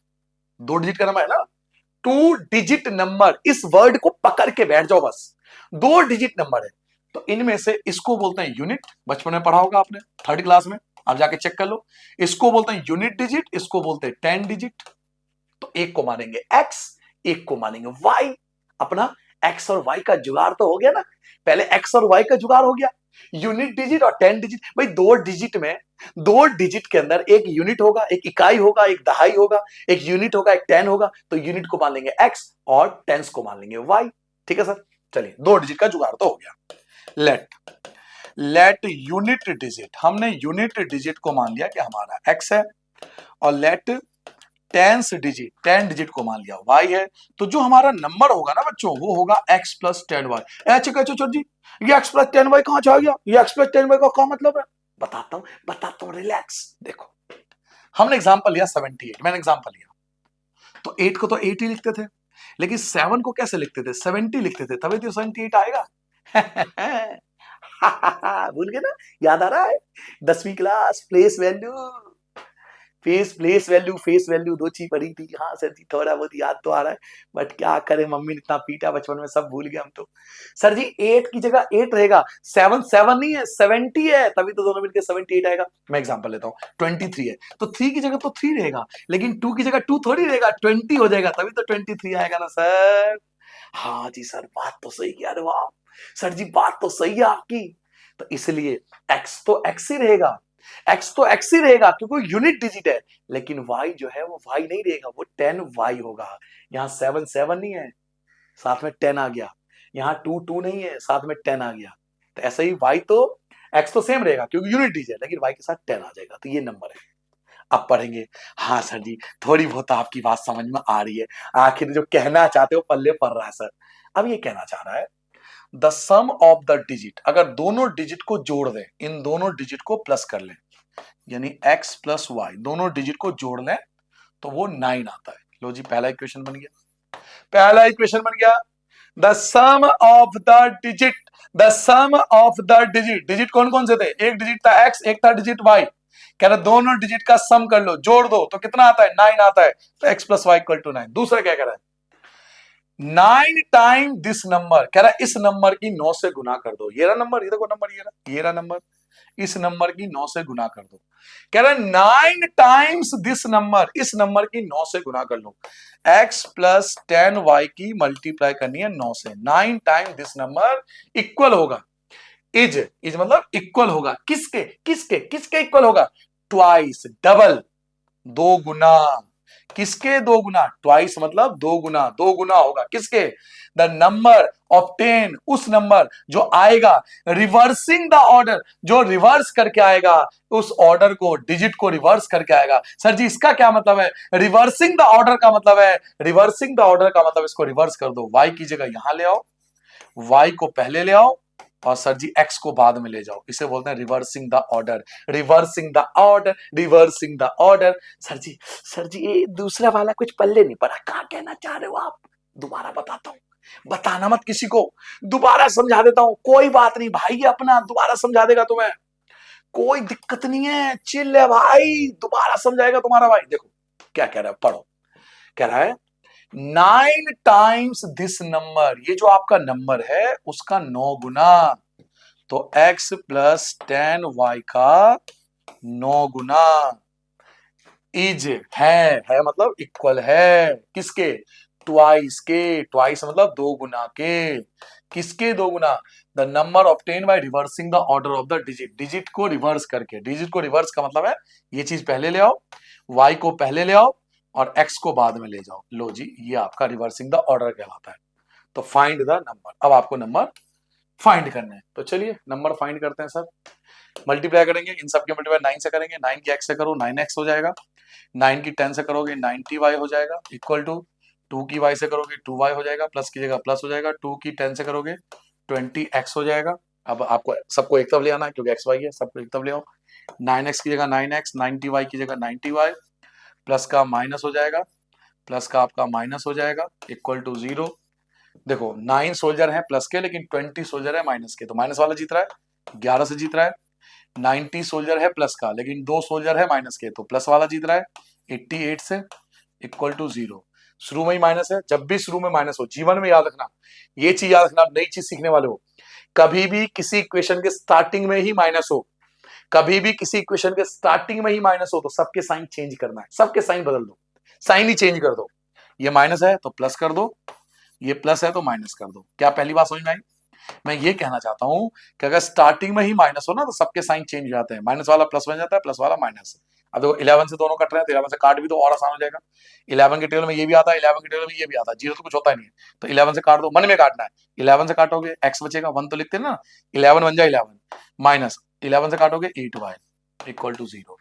2 डिजिट का नंबर है ना, 2 डिजिट नंबर, इस वर्ड को पकड़ के बैठ जाओ बस, 2 डिजिट नंबर है, तो इनमें से इसको बोलते हैं यूनिट, बचपन में पढ़ा होगा आपने 3rd क्लास में, आप जाके चेक कर लो, इसको बोलते हैं यूनिट डिजिट, इसको बोलते हैं 10 डिजिट। तो एक को मानेंगे x, एक को मानेंगे y। अपना x और y का जुगाड़ तो हो गया ना, पहले x और y का जुगाड़ हो गया, यूनिट डिजिट और 10 डिजिट। भाई 2 डिजिट में, 2 डिजिट के अंदर एक यूनिट होगा, एक इकाई होगा, एक दहाई होगा, एक यूनिट होगा, एक 10 होगा, तो यूनिट को मान लेंगे x और टेंस को मान लेंगे y। ठीक है सर, चलिए 2 डिजिट का जुगाड़ तो हो गया। लेट यूनिट डिजिट, हमने यूनिट डिजिट को मान लिया कि हमारा x है, और लेट टेंस डिजिट, 10 डिजिट को मान लिया y है, तो जो हमारा नंबर होगा ना बच्चों, वो होगा x प्लस 10y। अच्छा जी, ये x प्लस 10y कहां से आ गया, ये x प्लस 10y का क्या मतलब है, बताता हूं, रिलैक्स। देखो हमने एग्जांपल लिया 78, मैंने एग्जांपल लिया, तो 8 को तो 8 ही लिखते थे, लेकिन 7 को कैसे लिखते थे, 70 लिखते थे, तभी तो 78 आएगा। भूल गए ना, याद आ रहा है, 10वीं class place value, face value दो चीज पढ़ी थी। हाँ सर जी, थोड़ा बहुत याद तो आ रहा है, बट क्या करें, मम्मी ने इतना पीटा बचपन में, सब भूल गए हम तो। सर जी 8 की जगह 8 रहेगा, 7 नहीं है 70 है, तभी तो दोनों मिलकर 78 आएगा। मैं एग्जांपल लेता हूँ, 23 है तो 3 की जगह तो 3 रहेगा, लेकिन 2 की जगह 2 थोड़ी रहेगा, 20 हो जाएगा, तभी तो 23 आएगा ना सर। हाँ जी सर, बात तो सही कह रहे हो आप, सर जी बात तो सही है आपकी। तो इसलिए एक्स तो एक्स ही रहेगा, एक्स तो एक्स ही रहेगा क्योंकि यूनिट डिजिट है, लेकिन वाई जो है वो वाई नहीं रहेगा, वो 10y होगा। यहाँ 7 7 नहीं है, साथ में 10 आ गया, यहाँ 2 2 नहीं है, साथ में 10 आ गया, तो ऐसे ही y तो x तो सेम रहेगा क्योंकि यूनिट डिजिट है, लेकिन y के साथ 10 आ जाएगा, तो ये नंबर है। अब पढ़ेंगे। हाँ सर जी, थोड़ी बहुत आपकी बात समझ में आ रही है, आखिर जो कहना चाहते हो पल्ले पड़ रहा है सर। अब ये कहना चाह रहा है the sum of the digit, अगर दोनों डिजिट को जोड़ दें, इन दोनों डिजिट को प्लस कर लें, यानी x प्लस वाई दोनों डिजिट को जोड़ लें तो वो 9 आता है। लो जी, पहला इक्वेशन बन गया। पहला इक्वेशन बन गया। The sum of the digit, the sum of the digit, digit कौन कौन से थे? एक डिजिट था x, एक था डिजिट y। कह रहा दोनों डिजिट का सम कर लो, जोड़ दो तो कितना आता है? 9 आता है। तो x plus Y equal to 9। दूसरा क्या कह रहा है? 9 टाइम दिस नंबर, कह रहा है इस नंबर की 9 से गुना कर दो। ये रहा नंबर, ये देखो नंबर, ये रहा नंबर, इस नंबर की 9 से गुना कर दो। कह रहा है 9 टाइम्स दिस नंबर, इस नंबर की 9 से गुना कर लो। x प्लस 10y की मल्टीप्लाई करनी है 9 से। 9 टाइम दिस नंबर इक्वल होगा, इज मतलब इक्वल होगा किसके? किसके किसके इक्वल होगा? ट्वाइस, डबल, दो गुना। किसके दो गुना? ट्वाइस मतलब दो गुना, दो गुना होगा किसके? द नंबर ऑफ 10, उस नंबर जो आएगा रिवर्सिंग द ऑर्डर, जो रिवर्स करके आएगा उस ऑर्डर को, डिजिट को रिवर्स करके आएगा। सर जी इसका क्या मतलब है? रिवर्सिंग द ऑर्डर का मतलब है, रिवर्सिंग द ऑर्डर का मतलब इसको रिवर्स कर दो। y की जगह यहां ले आओ, y को पहले ले आओ और सर जी x को बाद में ले जाओ। इसे बोलते हैं reversing the order, reversing the order, reversing the order. Sir ji ये दूसरा वाला कुछ पल्ले नहीं पड़ा, क्या कहना चाह रहे हो आप? दोबारा बताता हूं, बताना मत किसी को, दोबारा समझा देता हूं। कोई बात नहीं भाई, ये अपना दोबारा समझा देगा तुम्हें, कोई दिक्कत नहीं है, चिल है भाई, दोबारा समझाएगा तुम्हारा भाई। देखो क्या कह रहा है, पढ़ो। कह रहा है 9 टाइम्स दिस नंबर, ये जो आपका नंबर है उसका 9 गुना, तो x प्लस 10y का 9 गुना इज है मतलब इक्वल है किसके? ट्वाइस के। ट्वाइस मतलब दो गुना के। किसके दो गुना? The number obtain by reversing the order of the digit, digit को रिवर्स करके। डिजिट को रिवर्स का मतलब है ये चीज पहले ले आओ, y को पहले ले आओ और x को बाद में ले जाओ। लो जी, ये आपका रिवर्सिंग द ऑर्डर कहलाता है। तो फाइंड द नंबर, अब आपको नंबर फाइंड करने हैं। तो चलिए नंबर फाइंड करते हैं सर। मल्टीप्लाई करेंगे, इन सबके मल्टीप्लाई 9 से करेंगे, 9 की x से करो 9x हो जाएगा, 9 की 10 से करोगे 90y हो जाएगा, इक्वल टू 2 की y से करोगे 2y हो जाएगा, प्लस की जगह प्लस हो जाएगा, 2 की 10 से करोगे 20x हो जाएगा। अब आपको सबको एक तरफ ले आना है क्योंकि x y है, सबको एक तरफ ले आओ। 9x की जगह 9x, 90y की जगह 90y, प्लस का माइनस हो जाएगा, प्लस का आपका माइनस हो जाएगा, इक्वल टू 0। देखो 9 सोल्जर है प्लस के, लेकिन 20 सोल्जर है माइनस के, तो माइनस वाला जीत रहा है, 11 से जीत रहा है। 90 सोल्जर है प्लस का, लेकिन 2 सोल्जर है माइनस के, तो प्लस वाला जीत रहा है 88 से, इक्वल टू 0। शुरू में ही माइनस है, जब भी शुरू में माइनस हो, जीवन में याद रखना, ये चीज याद रखना, नई चीज सीखने वाले हो, कभी भी किसी इक्वेशन के स्टार्टिंग में ही माइनस हो, कभी भी किसी इक्वेशन के स्टार्टिंग में ही माइनस हो तो सबके साइन चेंज करना है, सबके साइन बदल दो, साइन ही चेंज कर दो। ये माइनस है तो प्लस कर दो, ये प्लस है तो माइनस कर दो। क्या पहली बात समझ में आई? मैं ये कहना चाहता हूं कि अगर स्टार्टिंग में ही माइनस हो ना तो सबके साइन चेंज हो जाते हैं, माइनस वाला प्लस बन जाता है, प्लस वाला माइनस। अब देखो 11 से दोनों कट रहे हैं तो 11 से काट भी तो और आसान हो जाएगा। 11 के टेबल में ये भी आता है, 11 के टेबल में ये भी आता है, जीरो तो कुछ होता ही नहीं है, तो 11 से काट दो, मन में काटना है। 11 से काटोगे x बचेगा, 1 तो लिखते हैं ना, 11 बन जाए 11 माइनस 11 से काटोगे 8y इक्वल टू 0।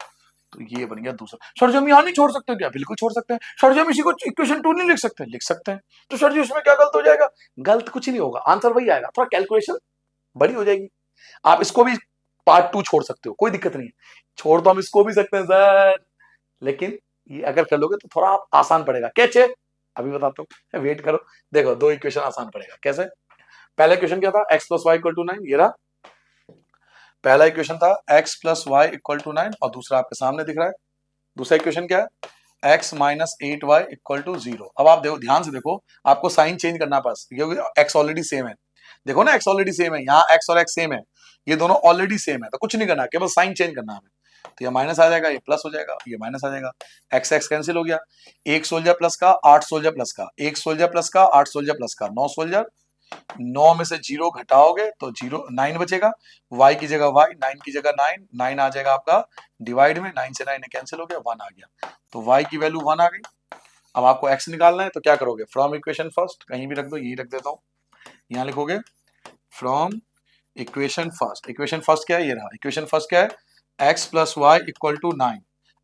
तो ये बन गया दूसरा। सर जी हम यहाँ नहीं छोड़ सकते क्या? बिल्कुल छोड़ सकते हैं। सर जी हम इसी को इक्वेशन 2 नहीं लिख सकते? लिख सकते हैं। तो सर जी उसमें क्या गलत हो जाएगा? गलत कुछ नहीं होगा, आंसर वही आएगा, थोड़ा कैलकुलेशन बड़ी हो जाएगी। आप इसको भी पार्ट 2 छोड़ सकते हो, कोई दिक्कत नहीं है, छोड़ तो हम इसको भी सकते हैं सर, लेकिन ये अगर कर लोगे तो थोड़ा आप आसान पड़ेगा। कैसे? अभी बताता हूँ, वेट करो। देखो दो इक्वेशन आसान पड़ेगा। कैसे? पहला इक्वेशन क्या था? x plus Y equal to 9, ये रहा पहला इक्वेशन था, x plus Y equal to 9, और दूसरा आपके सामने दिख रहा है। दूसरा इक्वेशन क्या है? x minus 8y equal to 0। अब आप देखो, ध्यान से देखो, आपको साइन चेंज करना बस, क्योंकि x ऑलरेडी सेम है। देखो ना, x ऑलरेडी सेम है, यहाँ x और x सेम है, ये दोनों ऑलरेडी सेम है, तो कुछ नहीं करना, केवल साइन चेंज करना है। तो ये माइनस आ जाएगा, ये प्लस हो जाएगा, ये माइनस आ जाएगा, x x कैंसिल हो गया। एक सोल्जर प्लस का 8 सोल्जर प्लस का, एक सोल्जर प्लस का 8 सोल्जर प्लस का, 9 सोल्जर, 9 में से 0 घटाओगे तो 0 9 बचेगा, y की जगह y, 9 की जगह 9, 9 आ जाएगा आपका डिवाइड में, 9 से 9 कैंसिल हो गया, 1 आ गया, तो y की वैल्यू 1 आ गई। अब आपको x निकालना है तो क्या करोगे? फ्रॉम इक्वेशन फर्स्ट, कहीं भी रख दो, यही रख देता हूं, यहां लिखोगे from equation first. Equation first क्या है? ये रहा इक्वेशन फर्स्ट, क्या है? x plus Y equal to 9,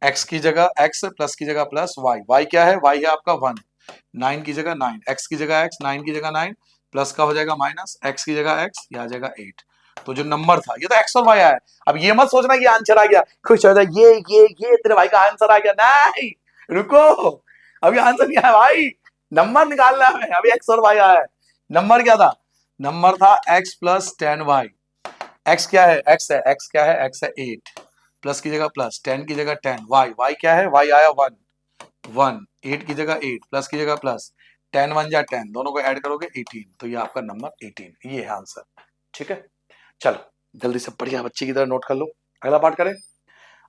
x की जगह x, प्लस की जगह प्लस y, y क्या है? y है आपका 1, 9 की जगह 9, x की जगह x, 9 की जगह 9, प्लस का हो जाएगा माइनस, x की जगह x, ये आ जाएगा 8। तो जो नंबर था ये तो एक्स और वाई आया है। अब ये मत सोचना कि आंसर आ गया, खुश हो जाए ये तेरे भाई का आंसर आ गया, नहीं रुको, अभी आंसर नहीं आया भाई, नंबर निकालना है, अभी एक्स और वाई आया है। नंबर क्या था? नंबर था एक्स प्लस 10y। एक्स क्या है? एक्स है, एक्स क्या है? एक्स है 8, प्लस की जगह प्लस, 10 की जगह 10, वाई क्या है? वाई आया 1, 1, 8 की जगह 8, प्लस की जगह प्लस, 10 1 जा 10, दोनों को ऐड करोगे 18, तो ये आपका नंबर 18, ये है आंसर। ठीक है, चलो जल्दी से बढ़िया बच्चे की तरह नोट कर लो। अगला पार्ट करें,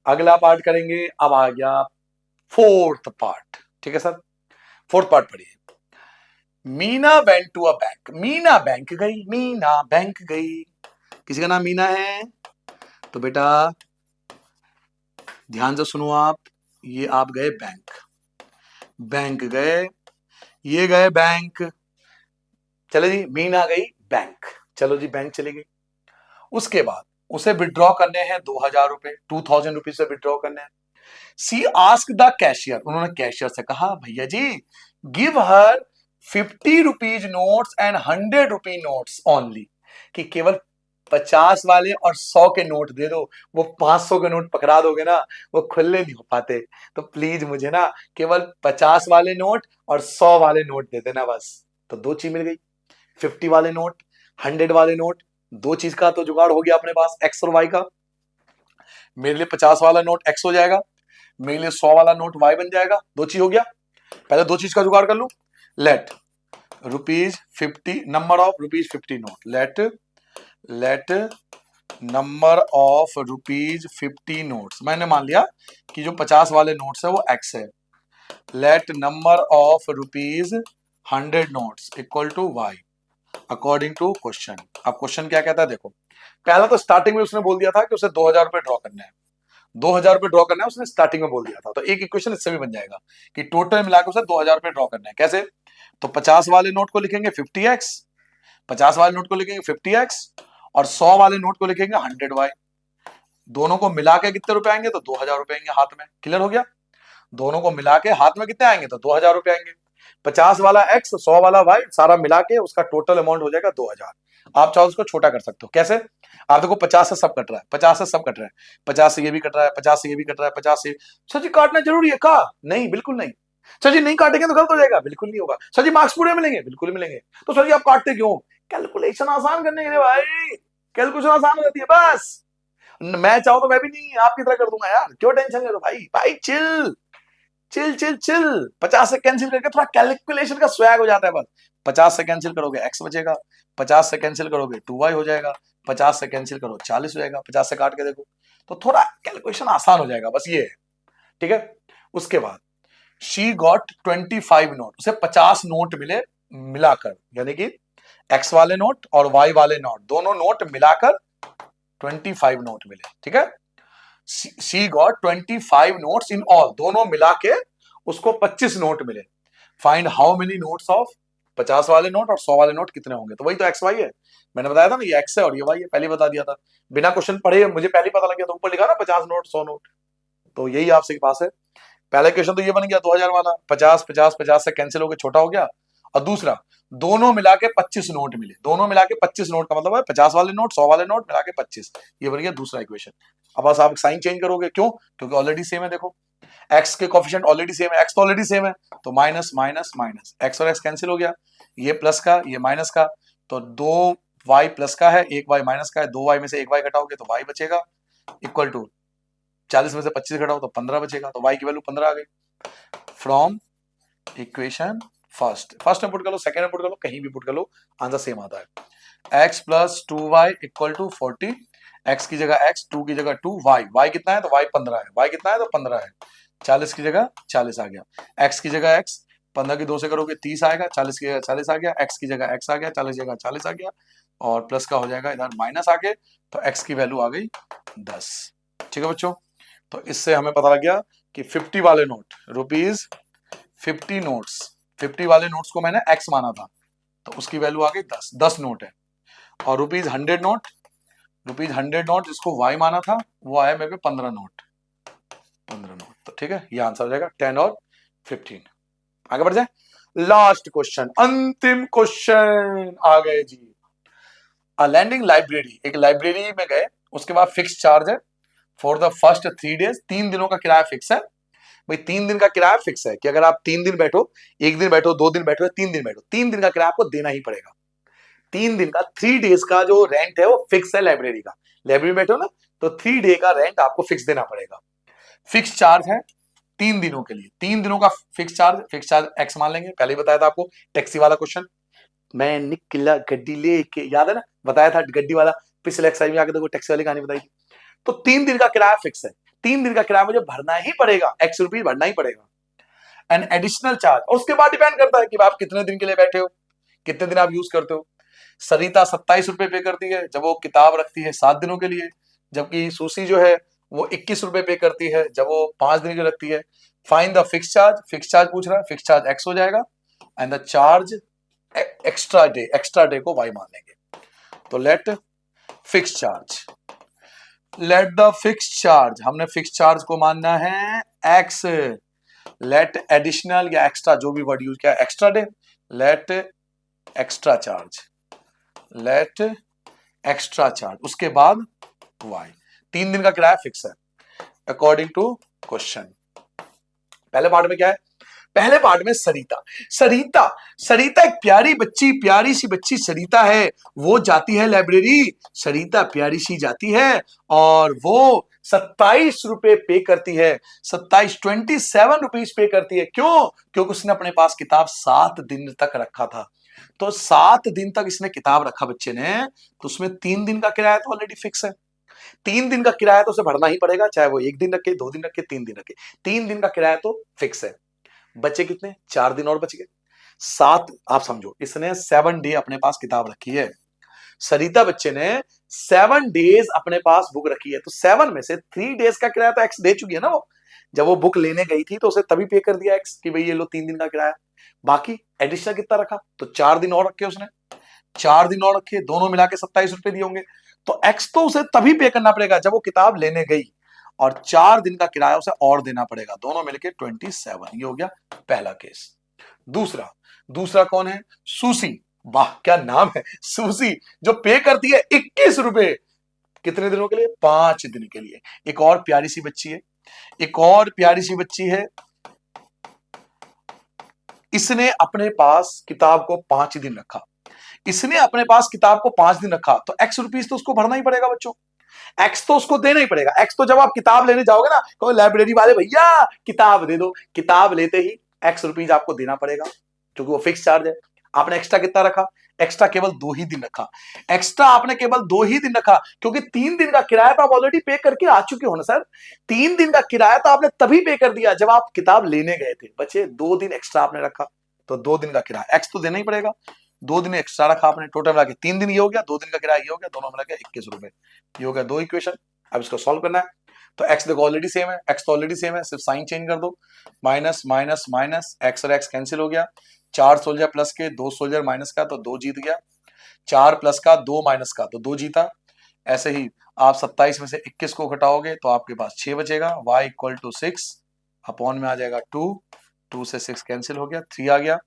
अगला पार्ट करेंगे। अब आ गया फोर्थ पार्ट। ठीक है सर, फोर्थ पार्ट पढ़िए। Meena went to a bank, Meena bank गई, मीना बैंक गई। किसी का नाम मीना है? तो बेटा ध्यान से सुनो आप, ये आप गए बैंक, बैंक गए, ये गए बैंक, चले जी, मीना गई बैंक, चलो जी बैंक चली गई। उसके बाद उसे विड्रॉ करने हैं 2000 रुपए, 2000 रुपीज से विड्रॉ करने हैं। सी आस्क द कैशियर, उन्होंने कैशियर से कहा भैया जी give her 50 rupees notes and 100 rupee notes only, कि केवल 50 वाले और 100 के नोट दे दो, वो 500 के नोट पकड़ा दोगे ना वो खुले नहीं हो पाते, तो प्लीज मुझे ना केवल 50 वाले नोट और 100 वाले नोट दे देना बस। तो दो चीज मिल गई, 50 वाले नोट, 100 वाले नोट, दो चीज का तो जुगाड़ हो गया अपने पास, एक्स और वाई का। मेरे लिए 50 वाला नोट एक्स हो जाएगा, मेरे लिए 100 वाला नोट वाई बन जाएगा, दो चीज हो गया। पहले दो चीज का जुगाड़ कर लू, let ₹50, number of ₹50 note, let number of ₹50 notes, मैंने मान लिया कि जो 50 वाले नोट्स है वो एक्स है, let number of ₹100 notes equal to Y according to question. अब क्वेश्चन क्या कहता है देखो, पहला तो स्टार्टिंग में उसने बोल दिया था कि उसे 2000 रुपए ड्रॉ करने हैं, 2000 रुपए ड्रॉ करना है, उसने स्टार्टिंग में बोल दिया था। तो एक इक्वेशन इससे भी बन जाएगा कि टोटल मिलाकर उसे 2000 रुपए ड्रॉ करना है। कैसे? तो 50 वाले नोट को लिखेंगे 50x, 50 वाले नोट को लिखेंगे 50x, और 100 वाले नोट को लिखेंगे 100y। दोनों को मिला के कितने रुपए आएंगे? तो 2000 रुपए आएंगे हाथ में। क्लियर हो गया? दोनों को मिला के हाथ में कितने आएंगे? तो 2000 रुपए आएंगे। 50 वाला x, 100 वाला y, सारा मिला के उसका टोटल अमाउंट हो जाएगा 2000। आप चाहो उसको छोटा कर सकते हो, कैसे? आप देखो 50 से सब कट रहा है, 50 से सब कट रहा है, 50 से ये भी कट रहा है, 50 से ये भी कट रहा है, 50 से, सर जी काटना जरूरी है का? नहीं, बिल्कुल नहीं। सर जी नहीं काटेंगे तो गलत हो जाएगा, बिल्कुल नहीं होगा। सर जी मार्क्स पूरे मिलेंगे, बिल्कुल मिलेंगे। तो सर जी आप काटते क्यों? कैलकुलेशन आसान करने के लिए भाई, कैलकुलेशन आसान हो जाती है बस। मैं चाहूं तो मैं भी नहीं आपकी तरह कर दूंगा यार, क्यों टेंशन ले रहे हो भाई? भाई चिल चिल चिल चिल, 50 से कैंसिल करके थोड़ा कैलकुलेशन का स्वैग हो जाता है बस। 50 से कैंसिल करोगे x बचेगा, 50 से कैंसिल करोगे 2y हो जाएगा, 50 से कैंसिल करो 40 हो जाएगा, 50 से काट के देखो, तो थोड़ा कैलकुलेशन आसान हो जाएगा, बस ये है। ठीक है, उसके बाद शी गॉट 25 नोट, उसे 50 नोट मिले मिलाकर, यानी कि x वाले नोट और y वाले नोट, दोनों नोट मिलाकर 25 नोट मिले। ठीक है, she got 25 notes in all, दोनों मिला के उसको 25 नोट मिले। Find how many notes of, 50 वाले नोट और 100 वाले नोट कितने होंगे? तो वही तो एक्स वाई है, मैंने बताया था ना, ये एक्स है और ये वाई है, पहले बता दिया था, बिना क्वेश्चन पढ़े मुझे पहले पता लग गया, तो ऊपर लिखा ना 50 नोट 100 नोट, तो यही आपसे के पास है। पहला क्वेश्चन तो ये बन गया 2000 वाला, 50 50 50 से कैंसिल होकर छोटा हो गया। और दूसरा, दोनों मिला के 25 नोट मिले, दोनों मिला के 25 नोट का मतलब है 50 वाले नोट 100 वाले नोट मिला के 25, ये बन गया दूसरा इक्वेशन। अब बस आप साइन चेंज करोगे, क्यों? क्योंकि ऑलरेडी सेम है, देखो एक्स के कोफिशिएंट ऑलरेडी सेम है, एक्स तो ऑलरेडी सेम है, तो माइनस माइनस माइनस, एक्स और एक्स कैंसिल हो गया, ये प्लस का ये माइनस का, तो 2y प्लस का है 1y माइनस का है, 2y में से 1y घटाओगे तो y बचेगा, इक्वल टू 40 में से 25 घटाओ तो 15 बचेगा, तो y की वैल्यू 15 आ गई। फ्रॉम इक्वेशन फर्स्ट में पुट कर लो, सेकंड में पुट कर लो, कहीं भी पुट कर लो, आंसर सेम आता है। x plus 2y equal to 40, x की जगह x, 2 की जगह 2, y कितना है? तो y 15 है, y कितना है? तो 15 है, 40 की जगह 40 आ गया, x की जगह x, 15 की 2 से करोगे 30 आएगा, 40 की जगह 40 आ गया, x की जगह x आ गया, 40 की जगह 40 आ गया, और प्लस का हो जाएगा इधर माइनस आके, तो x की वैल्यू आ गई 10। ठीक है बच्चों, तो इससे हमें पता लग गया कि 50 वाले नोट, ₹50 नोट्स, 50 वाले नोट्स को मैंने x माना था, तो उसकी वैल्यू आ गई 10, 10 नोट है। और ₹100 नोट, ₹100 नोट जिसको y माना था वो आया मेरे पे 15 नोट, 15 नोट। तो ठीक है, ये आंसर हो जाएगा 10 और 15। आगे बढ़ जाए, लास्ट क्वेश्चन, अंतिम क्वेश्चन आ गए जी। लैंडिंग लाइब्रेरी, एक लाइब्रेरी में गए, उसके बाद फिक्स चार्ज है फॉर द फर्स्ट 3 days, 3 दिनों का किराया फिक्स है भाई। 3 दिन का किराया फिक्स है कि अगर आप 3 दिन बैठो, 1 दिन बैठो, 2 दिन बैठो, 3 दिन बैठो, 3 दिन का किराया आपको देना ही पड़ेगा। 3 दिन का 3 days का जो रेंट है वो फिक्स है लाइब्रेरी का। लाइब्रेरी में बैठो ना, तो 3 डे का रेंट आपको फिक्स देना पड़ेगा। फिक्स चार्ज है 3 दिनों के लिए, 3 दिनों का फिक्स चार्ज एक्स मान लेंगे। पहले ही बताया था आपको टैक्सी वाला क्वेश्चन, मैं निकला गड्डी लेके, याद है ना, बताया था गड्डी वाला, पिछले एक्सरसाइज में आके देखो टैक्सी वाली कहानी बताई थी। तो 3 दिन का किराया फिक्स है, 3 दिन का किराया मुझे भरना ही पड़ेगा, एक्स रुपीज भरना ही पड़ेगा। एंड एडिशनल चार्ज, और उसके बाद डिपेंड करता है कि आप कितने दिन के लिए बैठे हो, कितने दिन आप यूज करते हो। सरिता 27 रुपए पे करती है जब वो किताब रखती है 7 दिनों के लिए, जबकि सुसी जो है वो 21 रुपए पे करती है जब वो 5 दिन की रखती है। Find the fix charge, fix charge पूछ रहा है, फिक्स चार्ज एक्स हो जाएगा and the charge extra day को वाई मान लेंगे। तो let fix charge, let the fix charge, हमने फिक्स चार्ज को मानना है एक्स। लेट एडिशनल या एक्स्ट्रा, जो भी वर्ड यूज किया, extra day, let extra charge, let extra charge, उसके बाद वाई। 3 दिन का किराया फिक्स है अकॉर्डिंग टू क्वेश्चन। पहले पार्ट में क्या है, पहले पार्ट में सरिता, सरिता सरिता एक प्यारी बच्ची, प्यारी सी बच्ची सरिता है, वो जाती है लाइब्रेरी, सरिता प्यारी सी जाती है और वो 27 रुपए पे करती है, 27 रुपीज पे करती है। क्यों? क्योंकि उसने अपने पास किताब 7 दिन तक रखा था। तो 7 दिन तक इसने किताब रखा बच्चे ने, तो उसमें 3 दिन का किराया तो ऑलरेडी फिक्स है। 3 दिन का किराया तो उसे भरना ही पड़ेगा, चाहे वो 1 दिन रखे, 2 दिन रखे, 3 दिन रखे, 3 दिन का किराया तो फिक्स है। बचे कितने? 4 दिन और बच गए। 7, आप समझो इसने 7 डे अपने पास किताब रखी है, सरिता बच्चे ने 7 डेज अपने पास बुक रखी है, तो 7 में से 3 डेज का किराया तो एक्स दे चुकी है ना वो। जब वो बुक लेने गई थी तो उसे तभी पे कर दिया एक्स कि भाई ये लो 3 दिन का किराया। बाकी एडिशनल कितना रखा, तो 4 दिन और रखे उसने, 4 दिन और रखे, दोनों मिला के 27 रुपए दिए होंगे। तो एक्स तो उसे तभी पे करना पड़ेगा जब वो किताब लेने गई, और 4 दिन का किराया उसे और देना पड़ेगा, दोनों मिलके 27। ये हो गया पहला केस। दूसरा, दूसरा कौन है? सुसी, वाह क्या नाम है, सुसी, जो पे करती है 21 रुपए, कितने दिनों के लिए? 5 दिन के लिए। एक और प्यारी सी बच्ची है, एक और प्यारी सी बच्ची है, इसने अपने पास किताब को 5 दिन रखा, इसने अपने पास किताब को 5 दिन रखा, तो एक्स रुपीज तो उसको भरना ही पड़ेगा बच्चों, एक्स तो उसको देना ही पड़ेगा। एक्स तो जब आप किताब लेने जाओगे ना, तो लाइब्रेरी वाले भैया किताब दे दो, किताब लेते ही एक्स रुपीज आपको देना पड़ेगा क्योंकि वो फिक्स चार्ज है। आपने एक्स्ट्रा कितना रखा? एक्स्ट्रा केवल 2 ही दिन रखा, एक्स्ट्रा आपने केवल 2 ही दिन रखा, क्योंकि 3 दिन का किराया तो आप ऑलरेडी पे करके आ चुके हो ना सर। 3 दिन का किराया तो आपने तभी पे कर दिया जब आप किताब लेने गए थे, बचे 2 दिन एक्स्ट्रा आपने रखा, तो 2 दिन का किराया एक्स तो देना ही पड़ेगा। 2 दिन एक्स्ट्रा रखा आपने, टोटल मिला के 3 दिन ये हो गया, 2 दिन का किराया ये हो गया, दोनों मिला के 21 रुपए। ये हो गया 2 इक्वेशन। अब इसको सॉल्व करना है, तो एक्स देखो ऑलरेडी सेम है, एक्स तो ऑलरेडी सेम है, सिर्फ साइन चेंज कर दो, माइनस माइनस माइनस, एक्स और एक्स कैंसिल हो गया, 4 सोल्जर प्लस के, 2 सोल्जर माइनस का, तो 2 जीत गया, 4 प्लस का 2 माइनस का, तो 2 जीता। ऐसे ही आप 27 में से 21 को घटाओगे तो आपके पास 6 बचेगा, y इक्वल टू 6 अपॉन में आ जाएगा 2, 2 से 6 कैंसिल हो गया, 3 आ गया।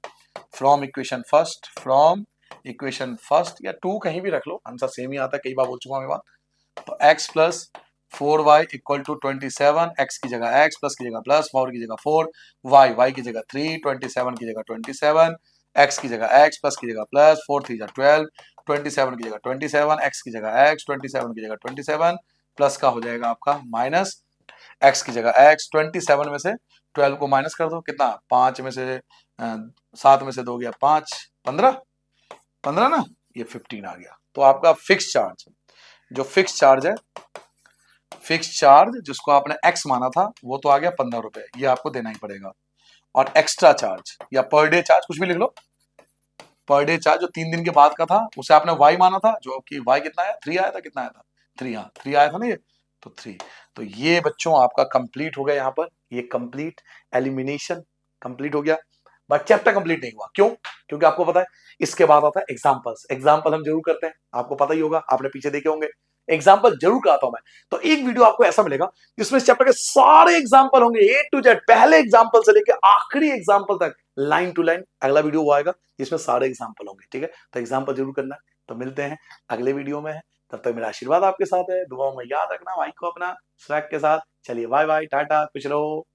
From equation first, from equation first या 2 कहीं भी रख लो, आंसर सेम ही आता है, कई बार बोल चुका हूं मैं बात। तो x plus 4y equal to 27, x की जगह x, प्लस की जगह प्लस, 4 की जगह 4, y की जगह 3, 27 की जगह 27, x की जगह x, प्लस की जगह प्लस, 4 3 12, 27 की जगह 27, x की जगह x, 27 की जगह 27, प्लस का हो जाएगा आपका माइनस, x की जगह x, 27 में से 12 को माइनस कर दो, कितना? 5 में से 7 में से 2 गया 5, 15 ना, ये 15 आ गया। तो आपका फिक्स चार्ज, जो फिक्स चार्ज है, फिक्स चार्ज जिसको आपने x माना था वो तो आ गया 15 रुपए, ये आपको देना ही पड़ेगा। और एक्स्ट्रा चार्ज या पर डे चार्ज, कुछ भी लिख लो, पर डे चार्ज जो 3 दिन के बाद का था उसे आपने y माना था, जो कि y कितना आया? 3 आया था, कितना आया था? 3, हाँ 3 आया था ना ये, तो 3। तो ये बच्चों आपका कंप्लीट हो गया, यहाँ पर ये कंप्लीट एलिमिनेशन कंप्लीट हो गया, बट चैप्टर कंप्लीट नहीं हुआ। क्यों? क्योंकि आपको पता है इसके बाद आता है एग्जांपल्स। एग्जांपल हम जरूर करते हैं, आपको पता ही होगा, आपने पीछे देखे होंगे, एग्जांपल जरूर कराता हूं मैं। तो एक वीडियो आपको ऐसा मिलेगा जिसमें इस चैप्टर के सारे एग्जांपल होंगे, ए टू जेड, पहले एग्जांपल से लेकर आखिरी एग्जांपल तक, लाइन टू लाइन। अगला वीडियो वो आएगा जिसमें सारे एग्जांपल होंगे, ठीक है? तो एग्जांपल जरूर करना, तो मिलते हैं अगले वीडियो में। तब तक मेरा आशीर्वाद आपके साथ है, दुआओं में याद रखना भाई को अपना स्वैग के साथ। चलिए बाय बाय, टाटा, खुश रहो।